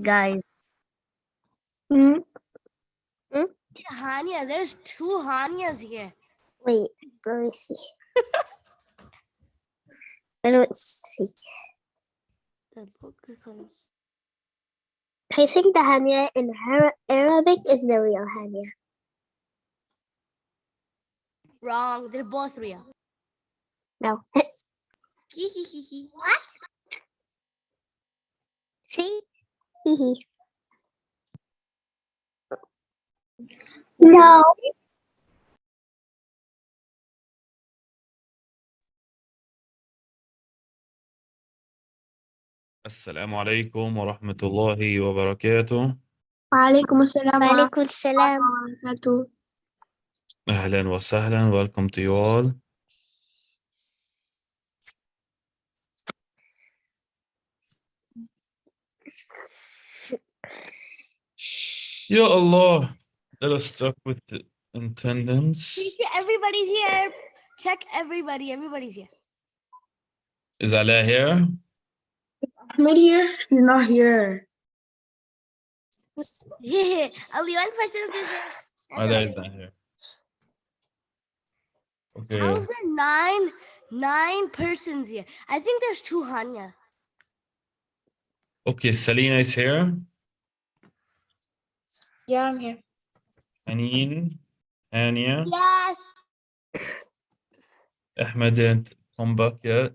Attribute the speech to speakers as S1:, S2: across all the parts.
S1: guys.
S2: Hmm?
S3: Hania, there's two Hanias here.
S1: Wait, let me see. I don't see.
S3: The book becomes
S1: I think the Hania in Arabic is the real Hania.
S3: wrong. They're both real.
S1: No.
S3: What?
S1: See? Hee.
S2: No.
S4: السلام عليكم ورحمة الله وبركاته.
S2: وعليكم السلام
S1: وعليكم السلام.
S2: وبركاته.
S4: أهلا وسهلا. Welcome to you all. Ya Allah. Let us start with the attendance.
S3: Everybody's here. Check everybody. Everybody's here.
S4: Is Ala here?
S2: Ahmed here? You're not here.
S3: Only one person is here.
S4: Ala is not here. Okay.
S3: How's there nine persons here? I think there's two Hanya.
S4: Okay, Selena is here.
S2: Yeah, I'm here.
S4: Aneen, Ania.
S3: Yes.
S4: Ahmed didn't come back yet.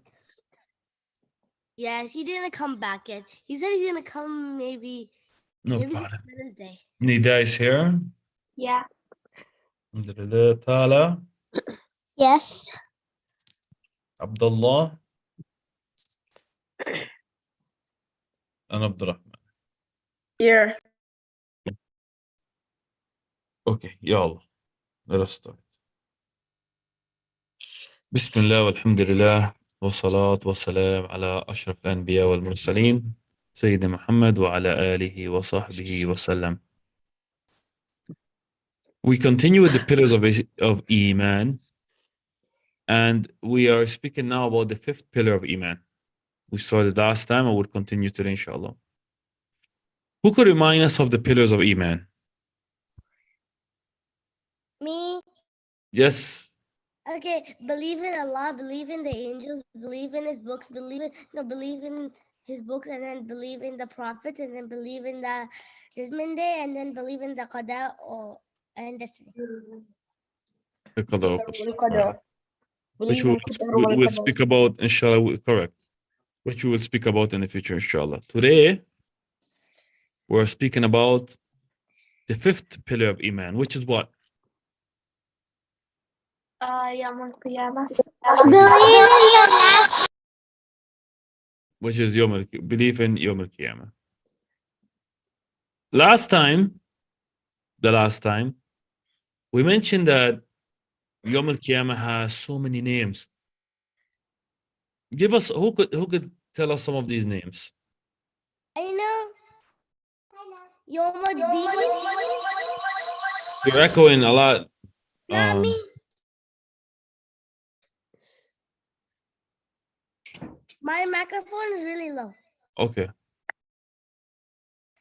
S3: Yes, he didn't come back yet. He said he's gonna come maybe
S4: No
S3: this
S4: problem.
S3: Thursday.
S4: Nida is here.
S2: Yeah.
S4: Alhamdulillah. Tala,
S1: Yes.
S4: Abdullah, and Abdurrahman.
S2: Here.
S4: Okay, يلا. Let us start. بسم الله والحمد لله والصلاة والسلام على أشرف الأنبياء والمرسلين سيدنا محمد وعلى آله وصحبه وسلم. We continue with the pillars of Iman, and we are speaking now about the fifth pillar of Iman. We started last time and we'll continue today, inshallah. Who could remind us of the pillars of Iman?
S3: Me?
S4: Yes.
S3: Okay, believe in Allah, believe in the angels, believe in his books, believe in his books, and then believe in the prophets, and then believe in the Judgment Day, and then believe in the Qada and destiny.
S4: The Qadar. Which we'll speak about, inshallah, correct. Which we will speak about in the future, inshallah. Today, we're speaking about the fifth pillar of Iman, which is what?
S2: يوم القيامة.
S4: Which is belief in Yom al-Qiyamah. The last time, we mentioned that Yom al-Qiyamah has so many names. Give us, who could tell us some of these names?
S3: I know. Yom al-Din.
S4: You're echoing a lot.
S3: Not me. My microphone is really low.
S4: Okay.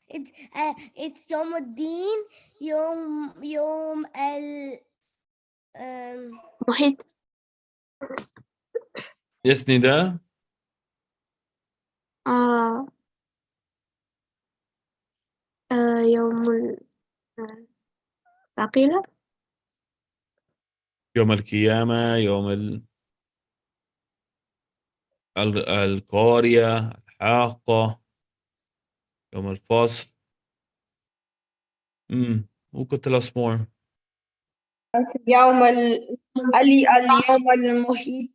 S3: It's Yom al-Din, Yom al
S2: محيط.
S4: Yes, Nida?
S2: يوم العقيلة.
S4: يوم القيامة، يوم القارية، الحاقة، يوم الفصل. Who could tell us more?
S5: اليوم المحيط،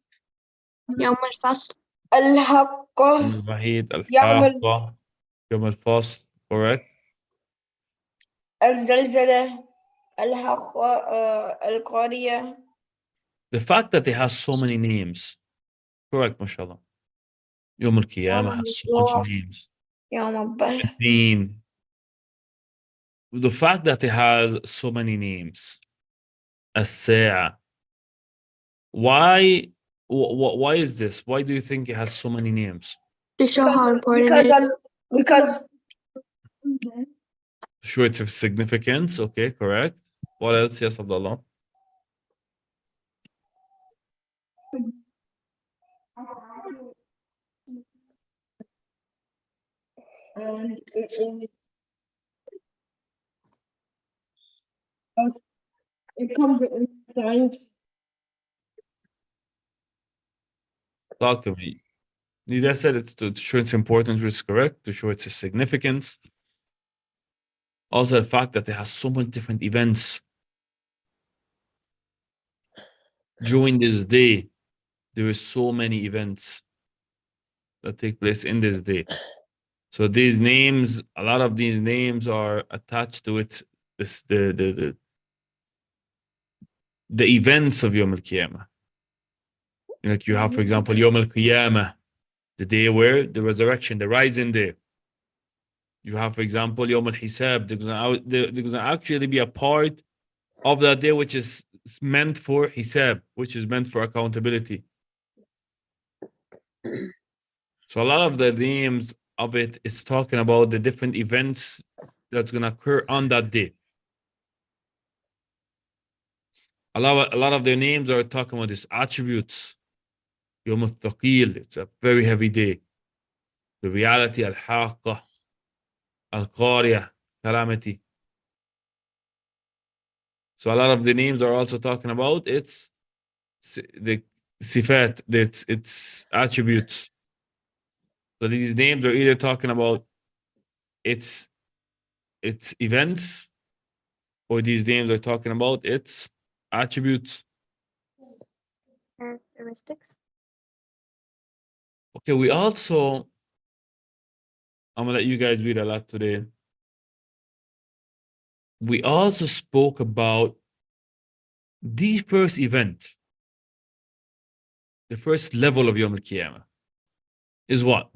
S2: يوم الفصل.
S5: الحقة،
S4: المحيط، الحاقة، يوم الفصل, correct?
S5: الزلزلة، الحقة، القارية.
S4: The fact that it has so many names, correct, mashallah. يوم القيامة has so much names.
S5: يوم البحر.
S4: The fact that it has so many names, الساعة. Why is this? Why do you think it has so many names?
S2: To show how important it is.
S5: Because
S4: To show its significance. Okay, correct. What else? Yes, Abdullah.
S5: And it comes with signs.
S4: Talk to me. Nida said it's to show its importance, which is correct, to show its significance. Also, the fact that it has so many different events during this day. There is so many events that take place in this day. So these names, a lot of these names are attached to it. The events of Yom Al-Qiyamah. Like you have, for example, Yom Al-Qiyamah, the day where the resurrection, the rising day. You have, for example, Yom Al-Hisab. There's going to actually be a part of that day which is meant for Hisab, which is meant for accountability. So a lot of the names of it is talking about the different events that's going to occur on that day. A lot of their names are talking about these attributes. Yom al-Thaqil, it's a very heavy day. The reality, al-Haqqa, al-Qariyah, calamity. So a lot of the names are also talking about its the sifat, its attributes. So these names are either talking about its events, or these names are talking about its attributes.
S1: Characteristics.
S4: Okay, we also, I'm gonna let you guys read a lot today. We also spoke about the first event, the first level of Yom Al-Qiyamah is what?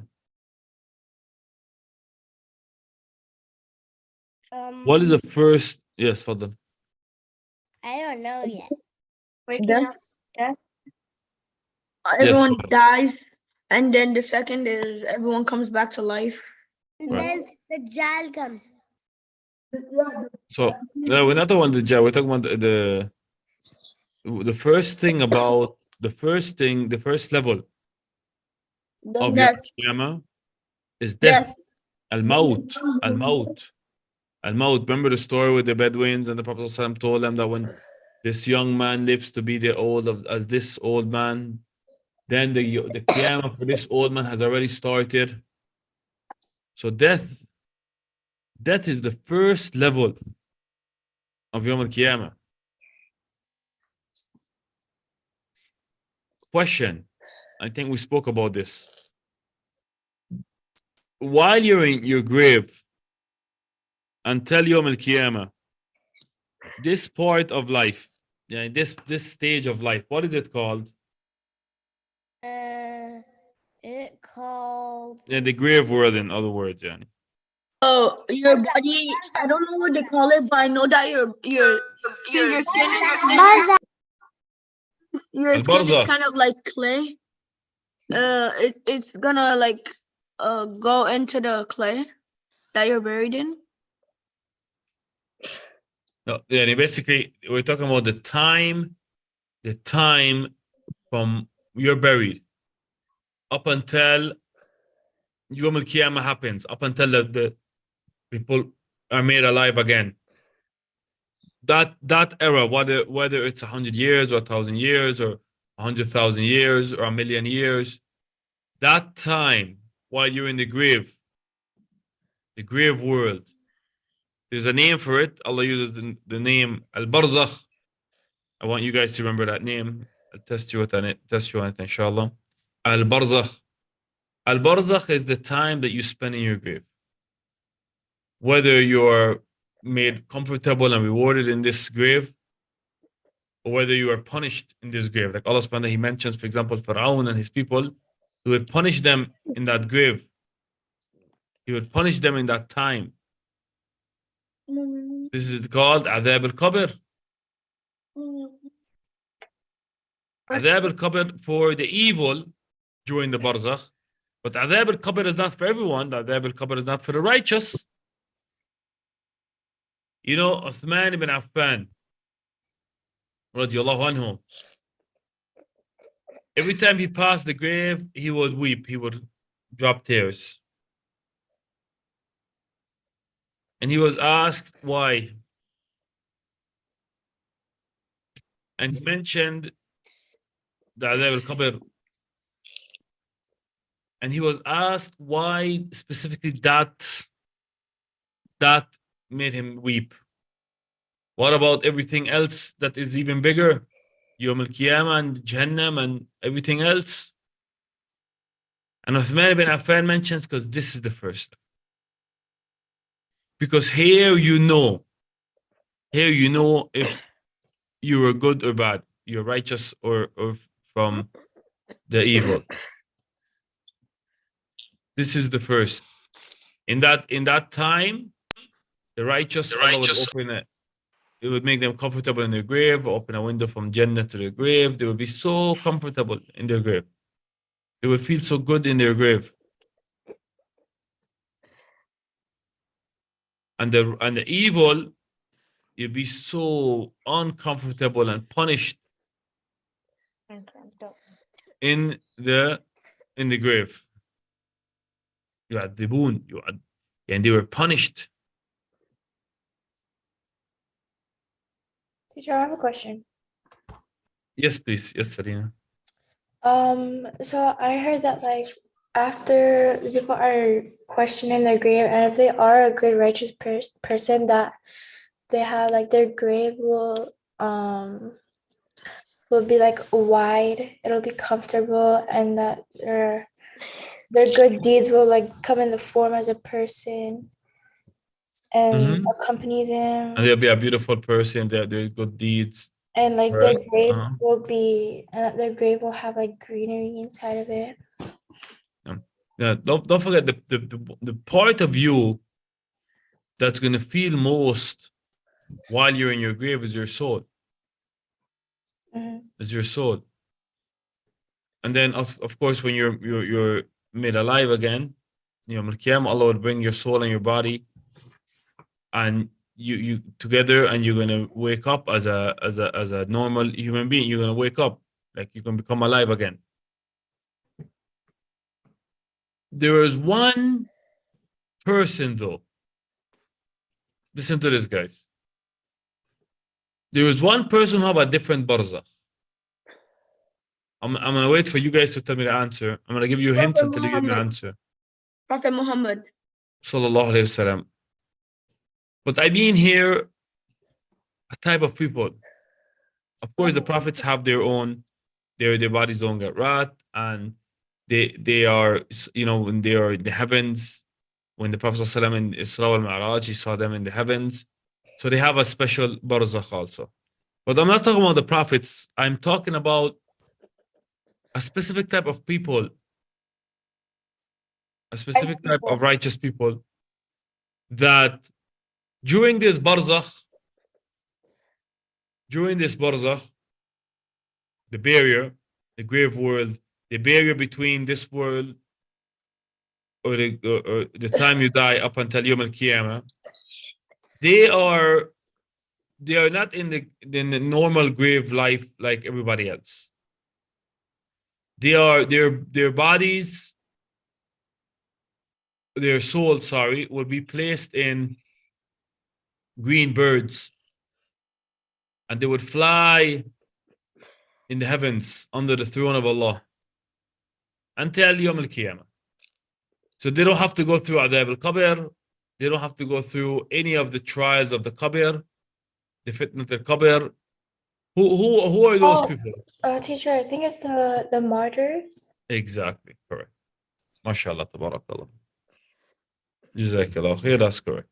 S4: What is the first? Yes, Fadl.
S3: I don't know yet.
S5: Death.
S1: Death.
S5: Everyone
S4: go ahead.
S5: dies, and then the second is everyone comes back to life.
S3: And
S4: Right.
S3: then the Jal comes.
S4: So no, we're not talking about the Jah. We're talking about the first thing about the first level of Yom
S5: Death.
S4: Al-Qiyamah is death. Al-Maut. Al-Maut. Al-Maut. Remember the story with the Bedouins, and the Prophet ﷺ told them that when this young man lives to be the old as this old man, then the Qiyamah for this old man has already started. So death is the first level of Yom Al-Qiyamah. Question. I think we spoke about this. While you're in your grave until Yom Al-Qiyamah, this part of life, yeah, this stage of life, what is it called?
S3: It called.
S4: Yeah, the grave world, in other words, yeah.
S5: Oh, your body. I don't know what they call it, but I know that your skin is
S4: Al-Barzakh.
S5: kind of like clay. It's gonna like go into the clay that you're buried in.
S4: No, yeah, basically we're talking about the time from you're buried up until Yom Al-Qiyamah happens, up until the people are made alive again. That era, whether it's 100 years or 1,000 years or 100,000 years or 1,000,000 years, that time while you're in the grave world, there's a name for it. Allah uses the name Al-Barzakh. I want you guys to remember that name. I'll test you on it, inshallah. Al-Barzakh. Al-Barzakh is the time that you spend in your grave. Whether you're made comfortable and rewarded in this grave, or whether you are punished in this grave. Like Allah subhanahu wa ta'ala, He mentions, for example, Pharaoh and his people, He would punish them in that grave. He would punish them in that time. This is called Adhab al-Qabr. Adhab al-Qabr for the evil during the Barzakh. But Adhab al-Qabr is not for everyone. Adhab al-Qabr is not for the righteous. You know, Uthman ibn Affan, radiallahu anhu, every time he passed the grave, he would weep, he would drop tears. And he was asked why. And he mentioned the Adab al-Qabr. And he was asked why specifically that made him weep. What about everything else that is even bigger? Yawm al-Qiyamah and Jahannam and everything else? And Uthman ibn Affan mentions because this is the first. Because here you know if you were good or bad, you're righteous or from the evil. This is the first. In that time, the righteous, Allah would open it. It would make them comfortable in their grave, open a window from Jannah to their grave. They would be so comfortable in their grave. They would feel so good in their grave. And the evil, you'd be so uncomfortable and punished in the grave. يعذبون and they were punished.
S6: Teacher, I have a question.
S4: Yes, please. Yes, Sarina.
S6: So I heard that like after the people are questioning their grave, and if they are a good righteous person, that they have like their grave will be like wide, it'll be comfortable, and that their good deeds will like come in the form as a person and accompany them.
S4: And they'll be a beautiful person. They're good deeds.
S6: And like their grave will be, their grave will have like greenery inside of it.
S4: Don't forget the part of you that's gonna feel most while you're in your grave is your soul. Is your soul. And then of course when you're made alive again, Allah will bring your soul and your body, and you together, and you're gonna wake up as a normal human being. You're gonna wake up, like you can become alive again. There is one person though. Listen to this, guys. There is one person who have a different barzakh. I'm gonna wait for you guys to tell me the answer. I'm gonna give you hints until you give me the answer.
S5: Prophet Muhammad.
S4: Sallallahu Alaihi Wasallam. But I mean here a type of people. Of course, the prophets have their own, their bodies don't get rot, and they are, when they are in the heavens, when the Prophet ﷺ in Isra al-Mi'raj, he saw them in the heavens. So they have a special barzakh also. But I'm not talking about the prophets. I'm talking about a specific type of people, a specific type of righteous people that during this barzakh, the barrier, the grave world, the barrier between this world or the time you die up until Yawm al-Qiyamah, they are not in the normal grave life like everybody else. Their bodies, their souls, will be placed in green birds, and they would fly in the heavens under the throne of Allah until Yawm al-Qiyamah. So they don't have to go through Adab al-Qabr. They don't have to go through any of the trials of the Qabr, the fitnat al-Qabr. Who are those people?
S6: Teacher, I think it's the martyrs.
S4: Exactly, correct. MashaAllah, tabarakallah. Jazakallah khair, that's correct.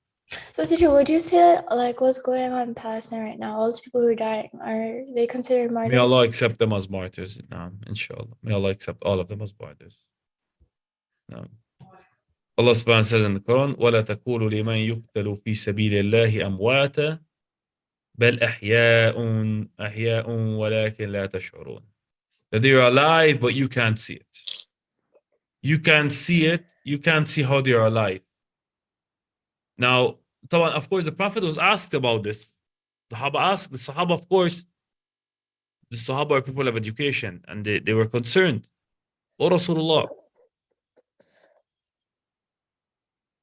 S6: So teacher, would you say like what's going on in Palestine right now? All those people who are dying, are they considered martyrs?
S4: May Allah accept them as martyrs. Inshallah. May Allah accept all of them as martyrs. Allah subhanahu wa ta'ala says in the Quran, وَلَا تَقُولُوا لِمَنْ يُقْتَلُ فِي سَبِيلِ اللَّهِ أَمْوَاتًا بَلْ أَحْيَاءٌ وَلَكِنْ لَا تَشْعُرُونَ. That they are alive, but you can't see it. You can't see it. You can't see how they are alive. Now, of course, the Prophet was asked about this. The Sahaba, of course, the Sahaba are people of education, and they were concerned. Oh, Rasulullah,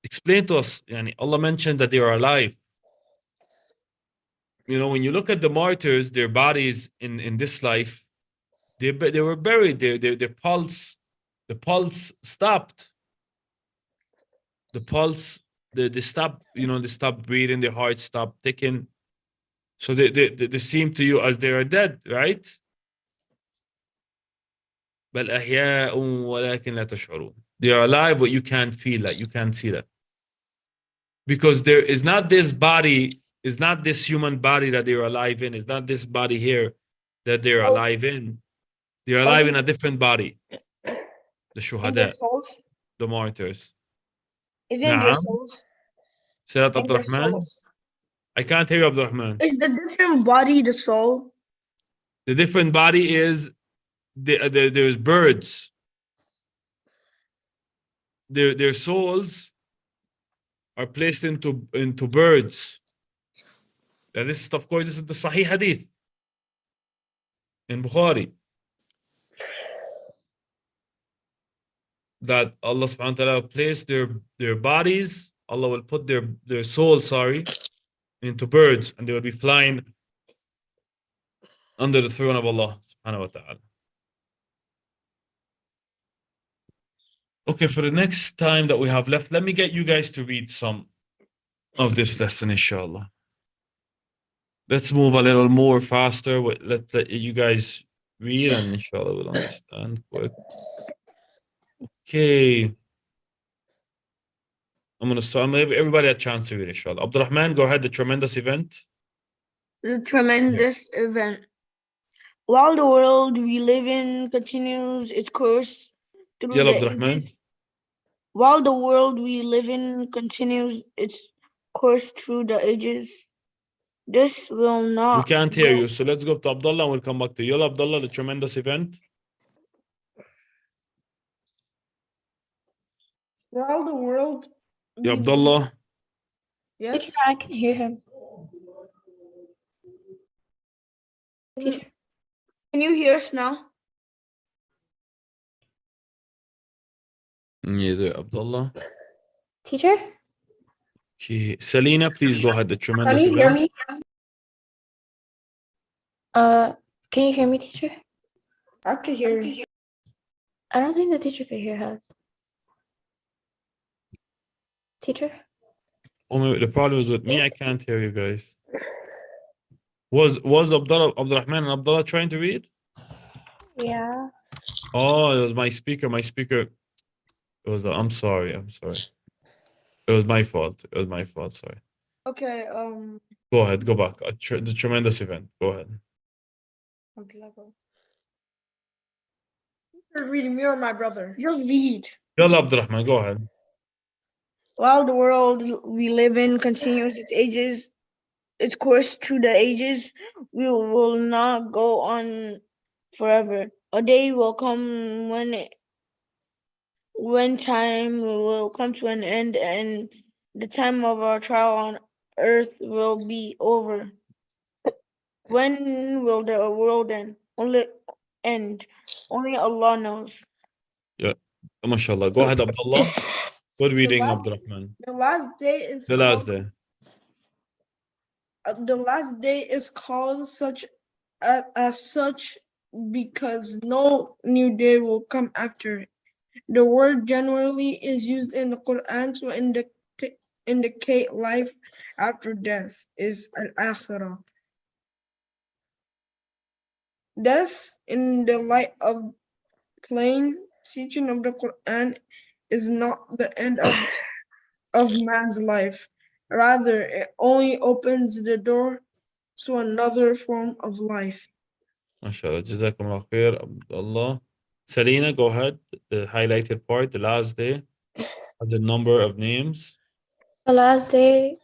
S4: explain to us. Yani Allah mentioned that they are alive. You know, when you look at the martyrs, their bodies in this life, they were buried. Their pulse, the pulse stopped. The pulse, they stopped. You know, they stopped breathing. Their heart stopped ticking. So they seem to you as they are dead, right? بل أحياء ولكن لا تشعرون. They are alive, but you can't feel that. You can't see that. Because there is not this body, is not this human body that they are alive in. It's not this body here that they're alive in. They're alive in a different body. The
S5: In their
S4: shuhada,
S5: souls?
S4: the martyrs.
S5: Is it in their
S4: Naam.
S5: souls?
S4: Salat
S5: In their
S4: Abdurrahman.
S5: souls.
S4: I can't hear you, Abdurrahman.
S5: Is the different body the soul?
S4: The different body is there's birds. Their souls are placed into birds. Now this is, of course, this is the Sahih Hadith in Bukhari, that Allah subhanahu wa ta'ala placed their bodies, Allah will put their soul, into birds, and they will be flying under the throne of Allah subhanahu wa ta'ala. Okay, for the next time that we have left, let me get you guys to read some of this lesson, inshallah. Let's move a little more faster. Let you guys read, and inshallah we'll understand quick. Okay. I'm going to start. Maybe everybody a chance to read, inshallah. Abdurrahman, go ahead. The tremendous event.
S5: The tremendous event. While the world we live in continues its course through
S4: Yalla,
S5: the
S4: Abdurrahman.
S5: ages. While the world we live in continues its course through the ages, this will not.
S4: We can't hear you, so let's go to Abdullah and we'll come back to you. Yalla, Abdullah, the tremendous event.
S2: While the world.
S4: Ya Abdullah.
S2: Yes.
S6: Teacher, I can hear him. Teacher,
S5: Can you hear us now?
S4: Neither, Abdullah.
S6: teacher,
S4: Okay. Selena, please go ahead. The
S2: Can
S4: tremendous
S2: you hear
S4: event.
S2: me?
S6: can you hear me, teacher?
S2: I can hear you.
S6: I don't think the teacher could hear us. Teacher?
S4: Oh, maybe the problem is with me. I can't hear you guys. Was Abdurrahman and Abdullah trying to read?
S6: Yeah.
S4: Oh, it was my speaker. My speaker. It was. I'm sorry. It was my fault. Sorry.
S2: Okay.
S4: Go ahead. Go back. The tremendous event. Go ahead.
S2: You're reading me or my brother?
S5: Just read.
S4: Yalla, Abdurrahman, go ahead.
S5: While the world we live in continues its course through the ages, we will not go on forever. A day will come when time will come to an end, and the time of our trial on earth will be over. When will the world end? Only Allah knows.
S4: Yeah, mashallah. Go ahead, Abdullah. Good reading, Abdurrahman.
S2: The last day is
S4: The last day.
S2: The last day is called as such because no new day will come after it. The word generally is used in the Quran to indicate life after death is al-akhirah. Death, in the light of plain teaching of the Quran, is not the end of man's life. Rather, it only opens the door to another form of life.
S4: MashaAllah. Jazakumullah khair, Abdullah. Selena, go ahead. The highlighted part, the last day, has a number of names.
S6: The last day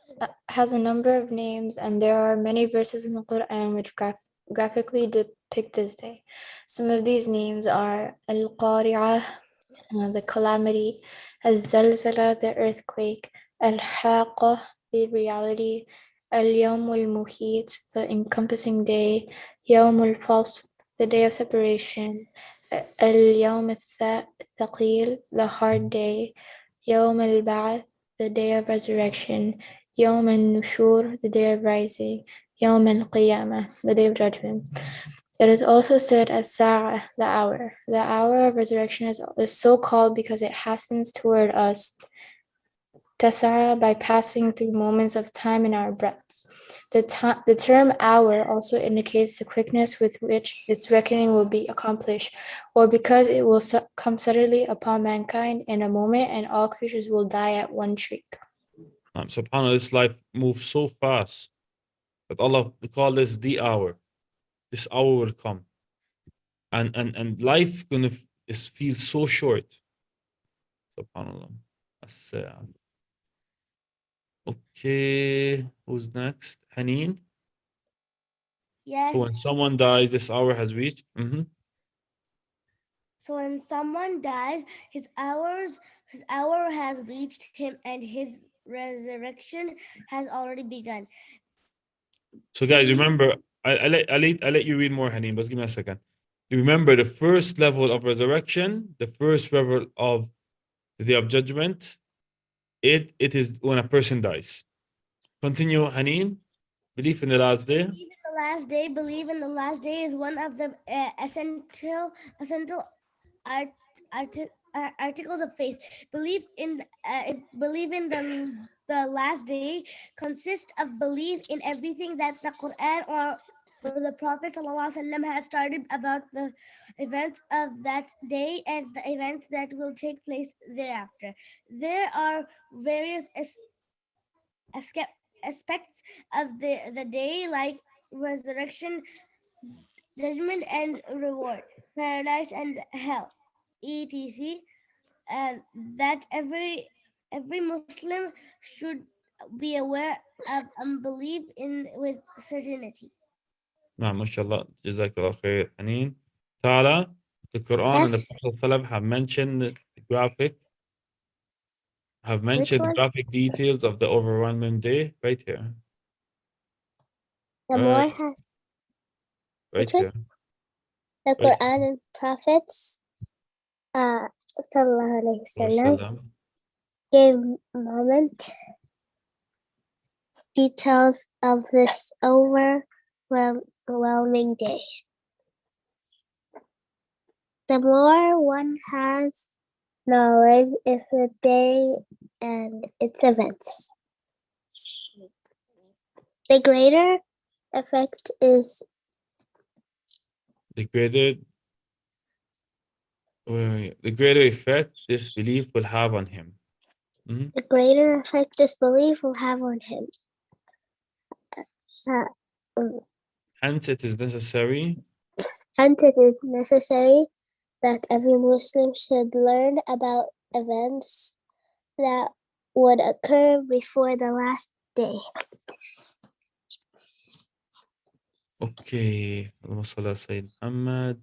S6: has a number of names, and there are many verses in the Quran which graphically depict this day. Some of these names are Al-Qari'ah, the calamity, Al-Zalzala, the earthquake, Al-Haqqa, the reality, اليوم المحيط, the encompassing day, يوم الفصل, the day of separation, اليوم الثقيل, the hard day, يوم البعث, the day of resurrection, يوم النشور, the day of rising, يوم القيامة, the day of judgment. It is also said as Sa'ah, the hour. The hour of resurrection is so called because it hastens toward us, Tasara, by passing through moments of time in our breaths. The term hour also indicates the quickness with which its reckoning will be accomplished, or because it will come suddenly upon mankind in a moment and all creatures will die at one shriek.
S4: SubhanAllah, this life moves so fast. But Allah called this the hour. This hour will come. And life gonna feel so short. SubhanAllah. Okay, who's next? Haneen?
S3: Yes.
S4: So when someone dies, this hour has reached.
S3: So when someone dies, his hour has reached him and his resurrection has already begun.
S4: So guys, remember, I let you read more, Haneen, but give me a second. You remember the first level of resurrection, the first level of the day of judgment, it is when a person dies. Continue, Haneen. Believe in the last day.
S3: Believe in the last day is one of the essential articles of faith. Believe in the last day consists of belief in everything that the Quran or the Prophet ﷺ has started about the events of that day and the events that will take place thereafter. There are various aspects of the day, like resurrection, judgment and reward, paradise and hell, etc. That every Muslim should be aware of and believe in with certainty.
S4: نعم, mashallah. Jazakallah khair, Haneen. Tala, the Quran and the
S1: Yes.
S4: Prophet have mentioned
S1: one?
S4: graphic details of the overwhelming day right here.
S1: The more has
S4: Right
S1: which one?
S4: here.
S1: The
S4: Right
S1: Quran and prophets, sallallahu alaihi wasallam,
S4: Wasallam.
S1: gave moment details of this overwhelming day. The more one has knowledge of the day and its events, the greater effect is
S4: The greater effect this belief will have on him.
S1: the greater effect this belief will have on him.
S4: Hence, it is necessary
S1: Hence, it is necessary that every Muslim should learn about events that would occur before the last day.
S4: Okay. Muhammad.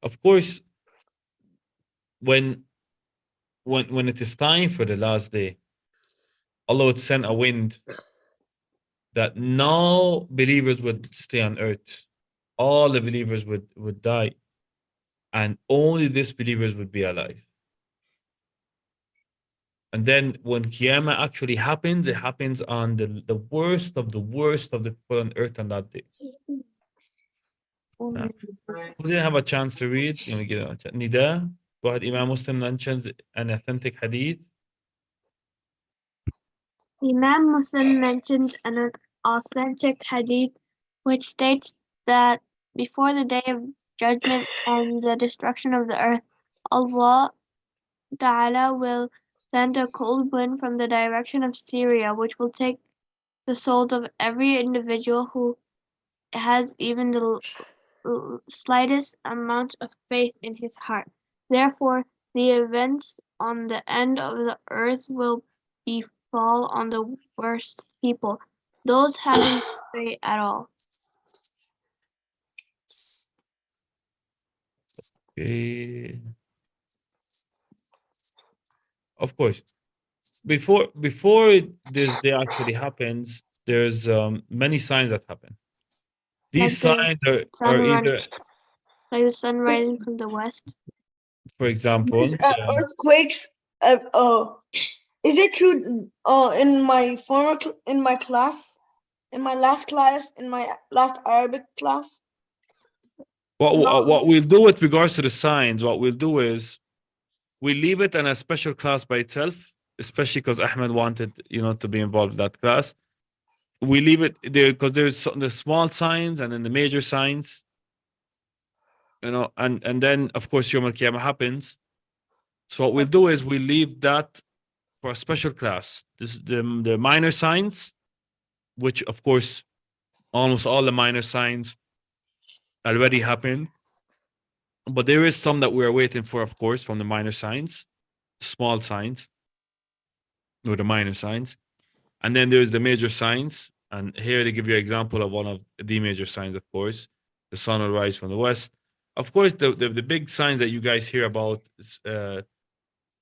S4: Of course, when it is time for the last day, Allah would send a wind that no believers would stay on earth. All the believers would die. And only disbelievers would be alive. And then when Qiyamah actually happens, it happens on the worst of the people on earth on that day. Now, who didn't have a chance to read? Let me get a chance. Nida, go ahead. Imam Muslim mentions an authentic hadith.
S5: Imam Muslim mentions an authentic hadith which states that before the day of judgment and the destruction of the earth, Allah Ta'ala will send a cold wind from the direction of Syria, which will take the souls of every individual who has even the slightest amount of faith in his heart. Therefore, the events on the end of the earth will befall on the worst people, those having faith at all.
S4: Okay. Of course, before this day actually happens, there's many signs that happen. These signs are either,
S7: like the sun rising from the west.
S4: for example,
S5: Earthquakes. Is it true? In my last Arabic class.
S4: what we'll do with regards to the signs, what we'll do is we leave it in a special class by itself, especially because Ahmed wanted, to be involved in that class. We leave it there because there's the small signs and then the major signs, and then of course Yom Al-Qiyamah happens. So what we'll do is we leave that for a special class. This is the minor signs, which of course almost all the minor signs already happened. But there is some that we're waiting for, of course, from the minor signs, small signs, or the minor signs. And then there's the major signs. And here they give you an example of one of the major signs, of course. The sun will rise from the west. Of course, the big signs that you guys hear about is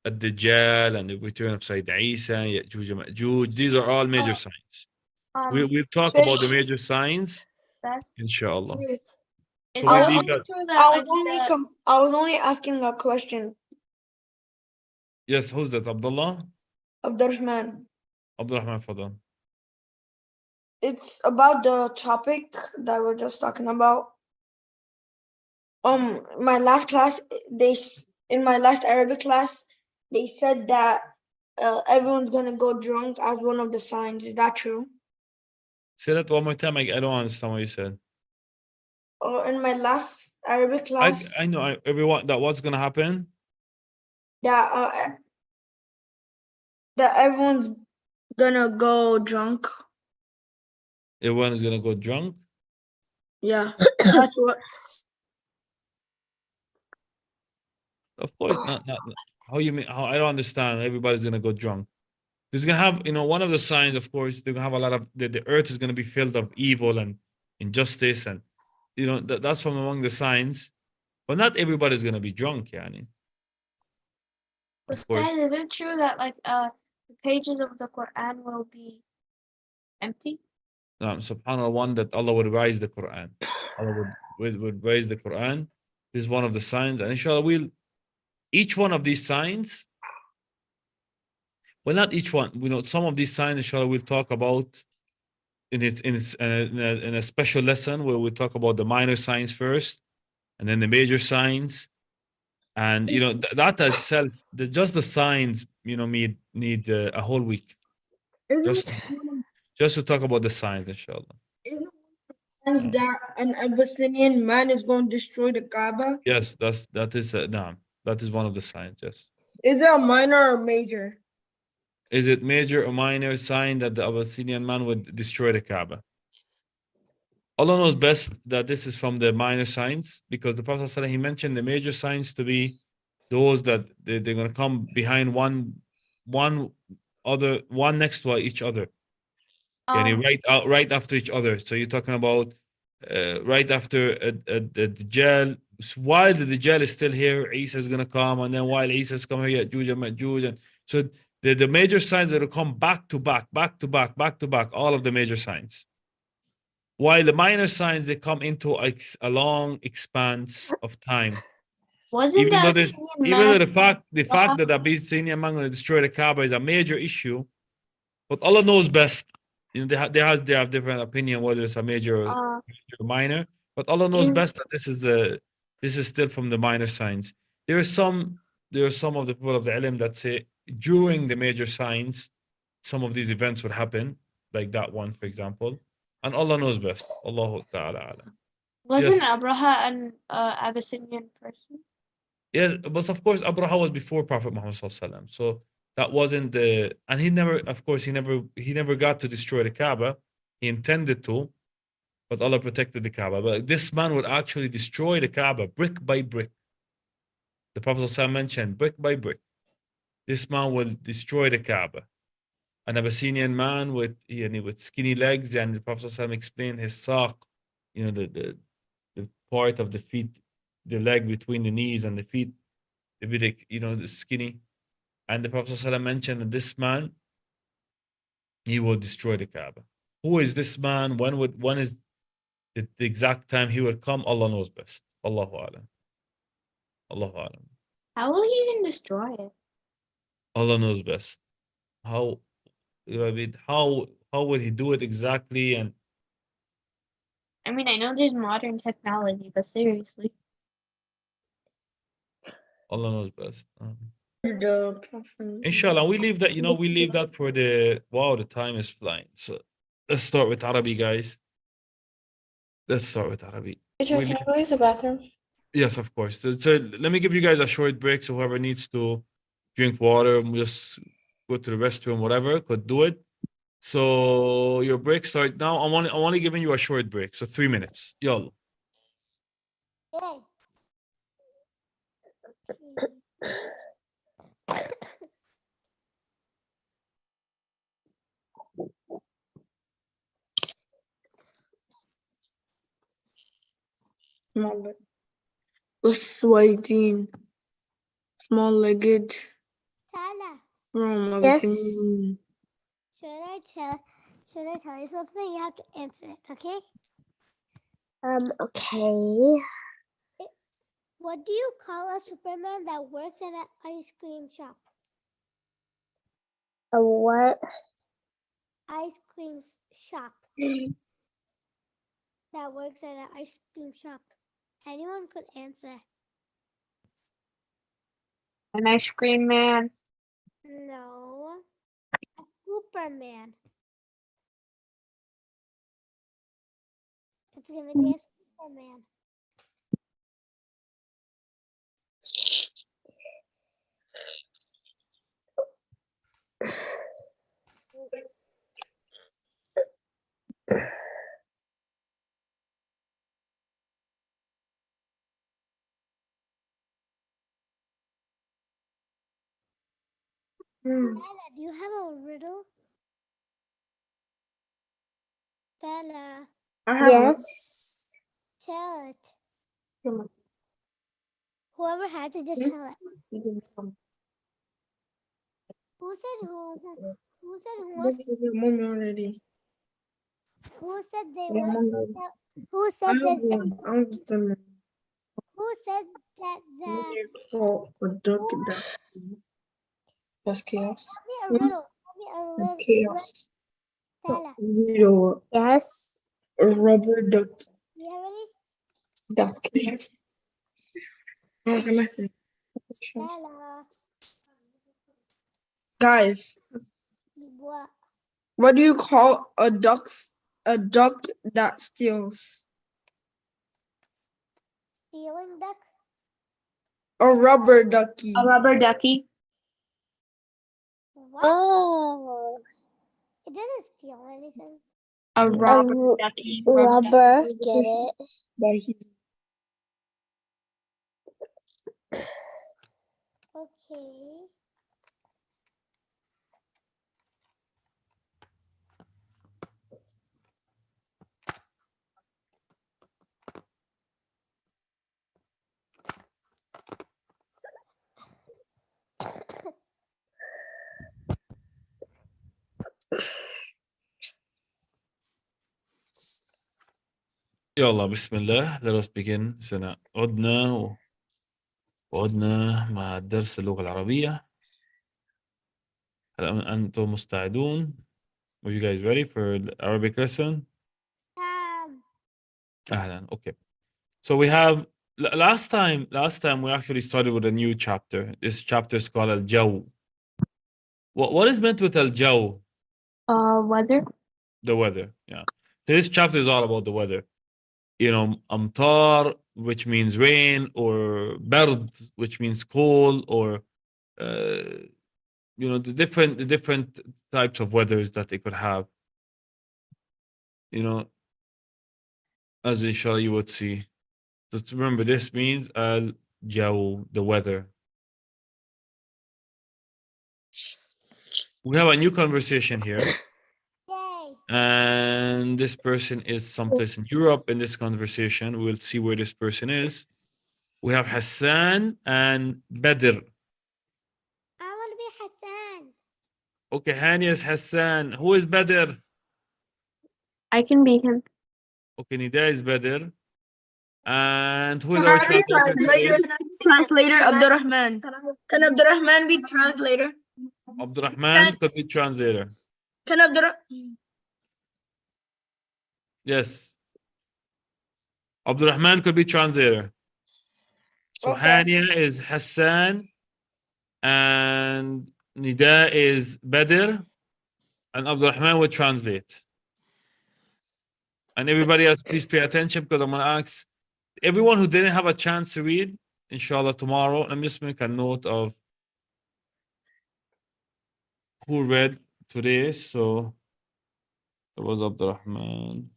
S4: Ad-Dajjal and the return of Sayyid Isa, Ya'juj and Ma'juj. These are all major signs. We'll talk about the major signs, inshallah. So we leave that.
S5: I was only asking a question.
S4: Yes, who's that? Abdullah?
S5: Abdurrahman.
S4: Abdurrahman, Fadal.
S5: It's about the topic that we're just talking about. My last class, in my last Arabic class, they said that everyone's gonna go drunk as one of the signs. Is that true?
S4: Say that one more time. I don't understand what you said.
S5: In my last Arabic class,
S4: I know everyone that what's gonna happen.
S5: That everyone's gonna go drunk.
S4: Everyone is gonna go drunk.
S5: Yeah, that's what.
S4: Of course, not. How you mean? How I don't understand. Everybody's gonna go drunk. There's gonna have, one of the signs. Of course, they're gonna have a lot of the earth is gonna be filled of evil and injustice, and that's from among the signs. But not everybody's gonna be drunk, yani.
S7: Ustadh, is it true that the pages of the Quran will be empty?
S4: Subhanallah, one that Allah would rise the Quran. Allah would raise the Quran. This is one of the signs, and inshallah each one of these signs. Well, not each one. Some of these signs, inshallah, we'll talk about in a special lesson where we'll talk about the minor signs first, and then the major signs, and that itself, just the signs, need a whole week just to talk about the signs, inshallah.
S2: Isn't that an Abyssinian man is going to destroy the Kaaba?
S4: Yes, that is one of the signs. Yes.
S2: Is it a minor or major?
S4: Is it major or minor sign that the Abyssinian man would destroy the Kaaba? Allah knows best that this is from the minor signs, because the Prophet ﷺ, he mentioned the major signs to be those that they're going to come behind one next to each other. Right after each other. So you're talking about right after the Dajjal. While the Dajjal is still here, Isa is going to come, and then while Isa is coming here, Ya'juj and Ma'juj. And so the major signs that will come back to back, all of the major signs. While the minor signs, they come into a long expanse of time. Even though the fact that the Abyssinian man going to destroy the Kaaba is a major issue, but Allah knows best. They have different opinion whether it's a major or minor, but Allah knows best that this is still from the minor signs. There are some of the people of the ilm that say during the major signs, some of these events would happen, like that one, for example, and Allah knows best. Allahu Ta'ala.
S7: Wasn't Abraha an Abyssinian person?
S4: Yes, but of course Abraha was before Prophet Muhammad Sallallahu Alaihi Wasallam. So that wasn't and he never got to destroy the Kaaba. He intended to, but Allah protected the Kaaba. But this man would actually destroy the Kaaba brick by brick. The Prophet ﷺ mentioned brick by brick. This man will destroy the Kaaba. An Abyssinian man with skinny legs, and the Prophet ﷺ explained his saq, the part of the feet, the leg between the knees and the feet, the skinny. And the Prophet ﷺ mentioned that this man, he will destroy the Kaaba. Who is this man? When is the exact time he will come? Allah knows best. Allahu Alam. Allahu Alam.
S7: How will he even destroy it?
S4: Allah knows best. How, you know what I mean? How will he do it exactly? And
S7: I mean, I know there's modern technology, but seriously.
S4: Allah knows best.
S5: The Prophet.
S4: Inshallah, we leave that, we leave that for the, wow, the time is flying. So let's start with Arabi, guys. Let's start with Arabi.
S6: Teacher,
S4: We
S6: can I
S4: leave-
S6: go use the bathroom?
S4: Yes, of course. So let me give you guys a short break. So whoever needs to drink water, just go to the restroom, whatever, could do it. So your break start now. I'm only giving you a short break. So 3 minutes. Yalla.
S3: Yay.
S5: Small. Uswaideen. Small-legged.
S3: Tala,
S5: From
S1: Yes.
S3: should I tell you something? You have to answer it, okay?
S1: Okay.
S3: What do you call a Superman that works at an ice cream shop?
S1: A what?
S3: Ice cream shop. That works at an ice cream shop. Anyone could answer.
S7: An ice cream man.
S3: No. A Superman. It's gonna be a Superman. Bella, do you have a riddle? Bella,
S5: I have one.
S1: Yes.
S3: tell it.
S5: Come on.
S3: Whoever has it, just
S5: Hmm?
S3: tell it.
S5: You can come.
S3: Who said who? Who said who was?
S5: This is your mom already.
S3: Who said they
S5: Your
S3: were?
S5: mom already.
S3: Who
S5: I
S3: said
S5: have
S3: that?
S5: one. I'm just done.
S3: Who said that the?
S5: So a duck that's chaos.
S3: Tell me a riddle. Tell me a
S5: That's
S3: riddle.
S5: chaos.
S3: Bella,
S5: Zero.
S1: Yes.
S5: A rubber duck.
S3: you have any?
S5: That's chaos. What am I saying?
S3: Bella,
S5: Guys,
S3: what?
S5: what do you call a duck that steals?
S3: Stealing duck?
S5: A rubber ducky.
S7: A rubber ducky.
S3: What?
S1: Oh.
S3: It didn't steal anything.
S7: A rubber
S1: ru-
S7: ducky.
S1: Rubber. Get it?
S5: But he
S3: Okay.
S4: يلا بسم الله. Let us begin. وعدنا مع درس اللغة العربية. هل أنتم مستعدون? Are you guys ready for the Arabic lesson? أهلا. Okay. So we have last time we actually started with a new chapter. This chapter is called Al-Jaw. What is meant with Al-Jaw?
S7: Weather.
S4: The weather. Yeah. So this chapter is all about the weather. Amtar, which means rain, or bard, which means cold, or the different types of weathers that they could have. As inshallah you would see. Just remember, this means al-jaw, the weather. We have a new conversation here.
S3: Yay.
S4: And this person is someplace in Europe. In this conversation, we'll see where this person is. We have Hassan and Badr.
S3: I want to be
S4: Okay, Hania is Hassan. Who is Badr?
S7: I can be him.
S4: Okay, Nida is Badr. And who is our
S5: Can
S4: translator today?
S5: translator Abdurrahman. Can Abdurrahman be translator?
S4: Abdurrahman could be translator.
S5: Can Abdurrahman?
S4: Yes. Abdurrahman could be translator. So
S5: Okay.
S4: Hania is Hassan and Nida is Badr and Abdurrahman will translate. And everybody else, please pay attention because I'm going to ask everyone who didn't have a chance to read, inshallah, tomorrow. Let me just make a note of who read today. So it was Abdurrahman.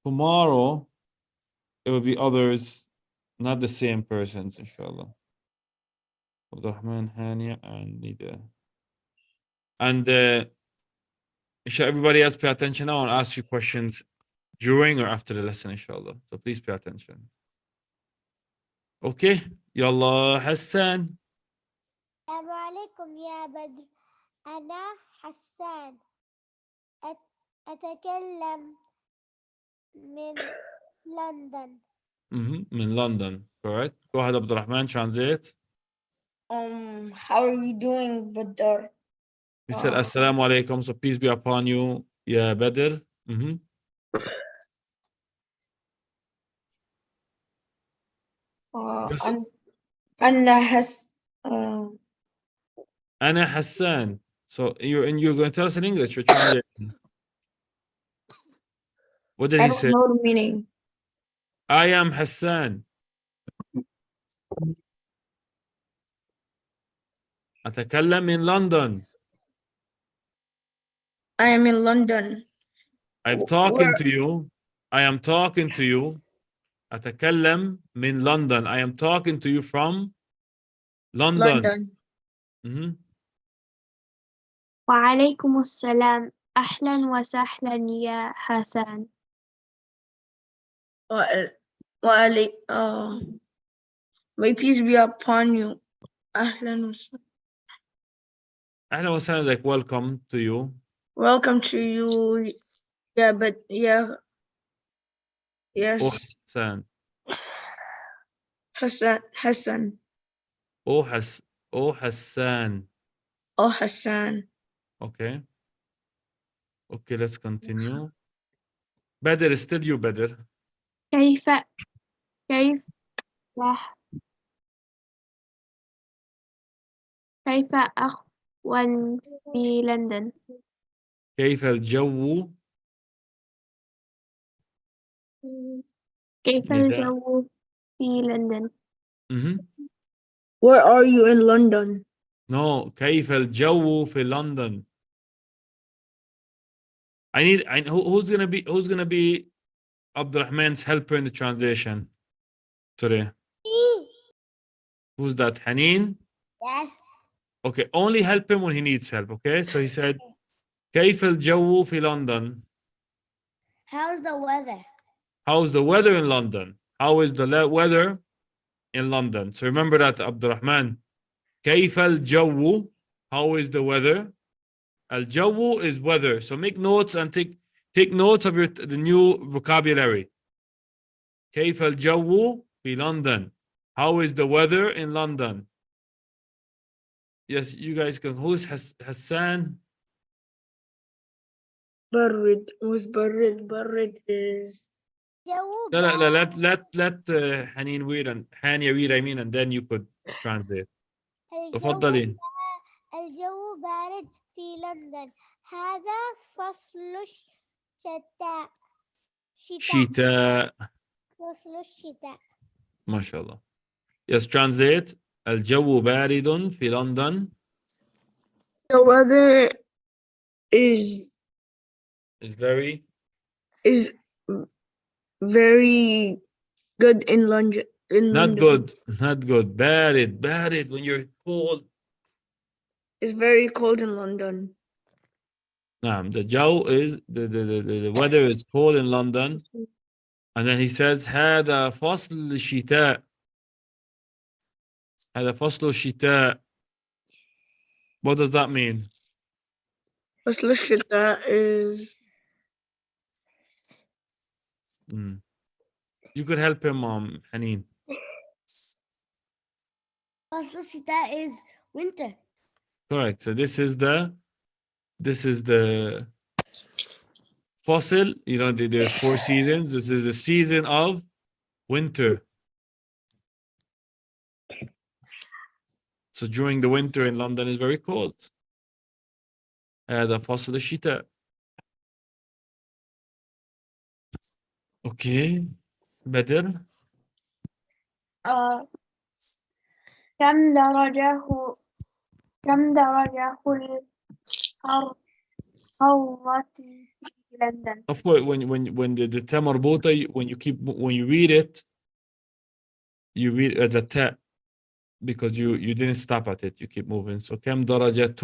S4: Tomorrow, it will be others, not the same persons, inshallah. Abdurrahman, Hania, and Nida. And inshallah, everybody else pay attention now and ask you questions during or after the lesson, inshallah. So please pay attention. Okay, Yallah Hassan.
S1: السلام عليكم يا بدر. أنا حسان. أتكلم من لندن.
S4: من London, correct. Go ahead, Abdurrahman, translate.
S5: How are you doing, Badr?
S4: We said Assalamu alaikum, so peace be upon you, Ya Badr. Ana Hassan. So you're going to tell us in English. You're translating. What did
S5: I
S4: he
S5: don't
S4: say?
S5: know the meaning.
S4: I am Hassan. أتكلم in London.
S5: I am in London.
S4: I'm talking to you. I am talking to you. أتكلم من London. I am talking to you from London.
S7: وعليكم السلام. أهلا وسهلا يا حسن.
S5: May peace be upon you. أهلا وسهلا.
S4: أهلا وسهلا is like welcome to you.
S5: Welcome to you. Yeah, but yeah. Yes.
S4: Oh Hassan.
S5: Hassan.
S4: Oh Hassan.
S5: Oh Hassan.
S4: Okay. Okay, let's continue. Badr, still you, Badr.
S7: كيف أخوان في لندن؟
S4: كيف الجو؟
S7: كيف الجو في لندن؟
S5: Where are you in London?
S4: No, كيف الجو في London? Who's gonna be Abdurrahman's helper in the translation today? Who's that? Haneen?
S1: Yes.
S4: Okay, only help him when he needs help, okay? So he said, كيف الجو في London?
S1: How's the weather?
S4: How's the weather in London? How is the weather in London? So remember that, Abdurrahman. كيف الجو? How is the weather? Al-jawu is weather. So make notes and take notes of the new vocabulary. كيف الجو في London? How is the weather in London? Yes, you guys can. Who's Hassan?
S5: برد. Who's برد? برد is.
S4: Let Haneen read and Hania read, and then you could translate. تفضلي.
S1: الجو بارد في لندن. هذا فصل الشتاء.
S4: شتاء.
S1: فصل الشتاء.
S4: ما شاء الله. Yes, translate. الجو بارد في لندن.
S5: The weather is
S4: very
S5: good in London.
S4: Not good. Bad when you're cold.
S5: It's very cold in London.
S4: The jaw is the weather is cold in London. And then he says هذا فصل الشتاء. هذا فصل الشتاء. What does that mean?
S5: فصل الشتاء is
S4: You could help him, Haneen.
S3: فصل الشتاء is winter.
S4: Correct. So this is the fossil. You know, there's 4 seasons. This is the season of winter. So during the winter in London is very cold. هذا فصل الشتاء. Okay. Better.
S7: كم درجة الحرارة في لندن؟
S4: Of course, when the ta marbuta, when you read it, you read as a ta because you didn't stop at it. You keep moving. So كم درجة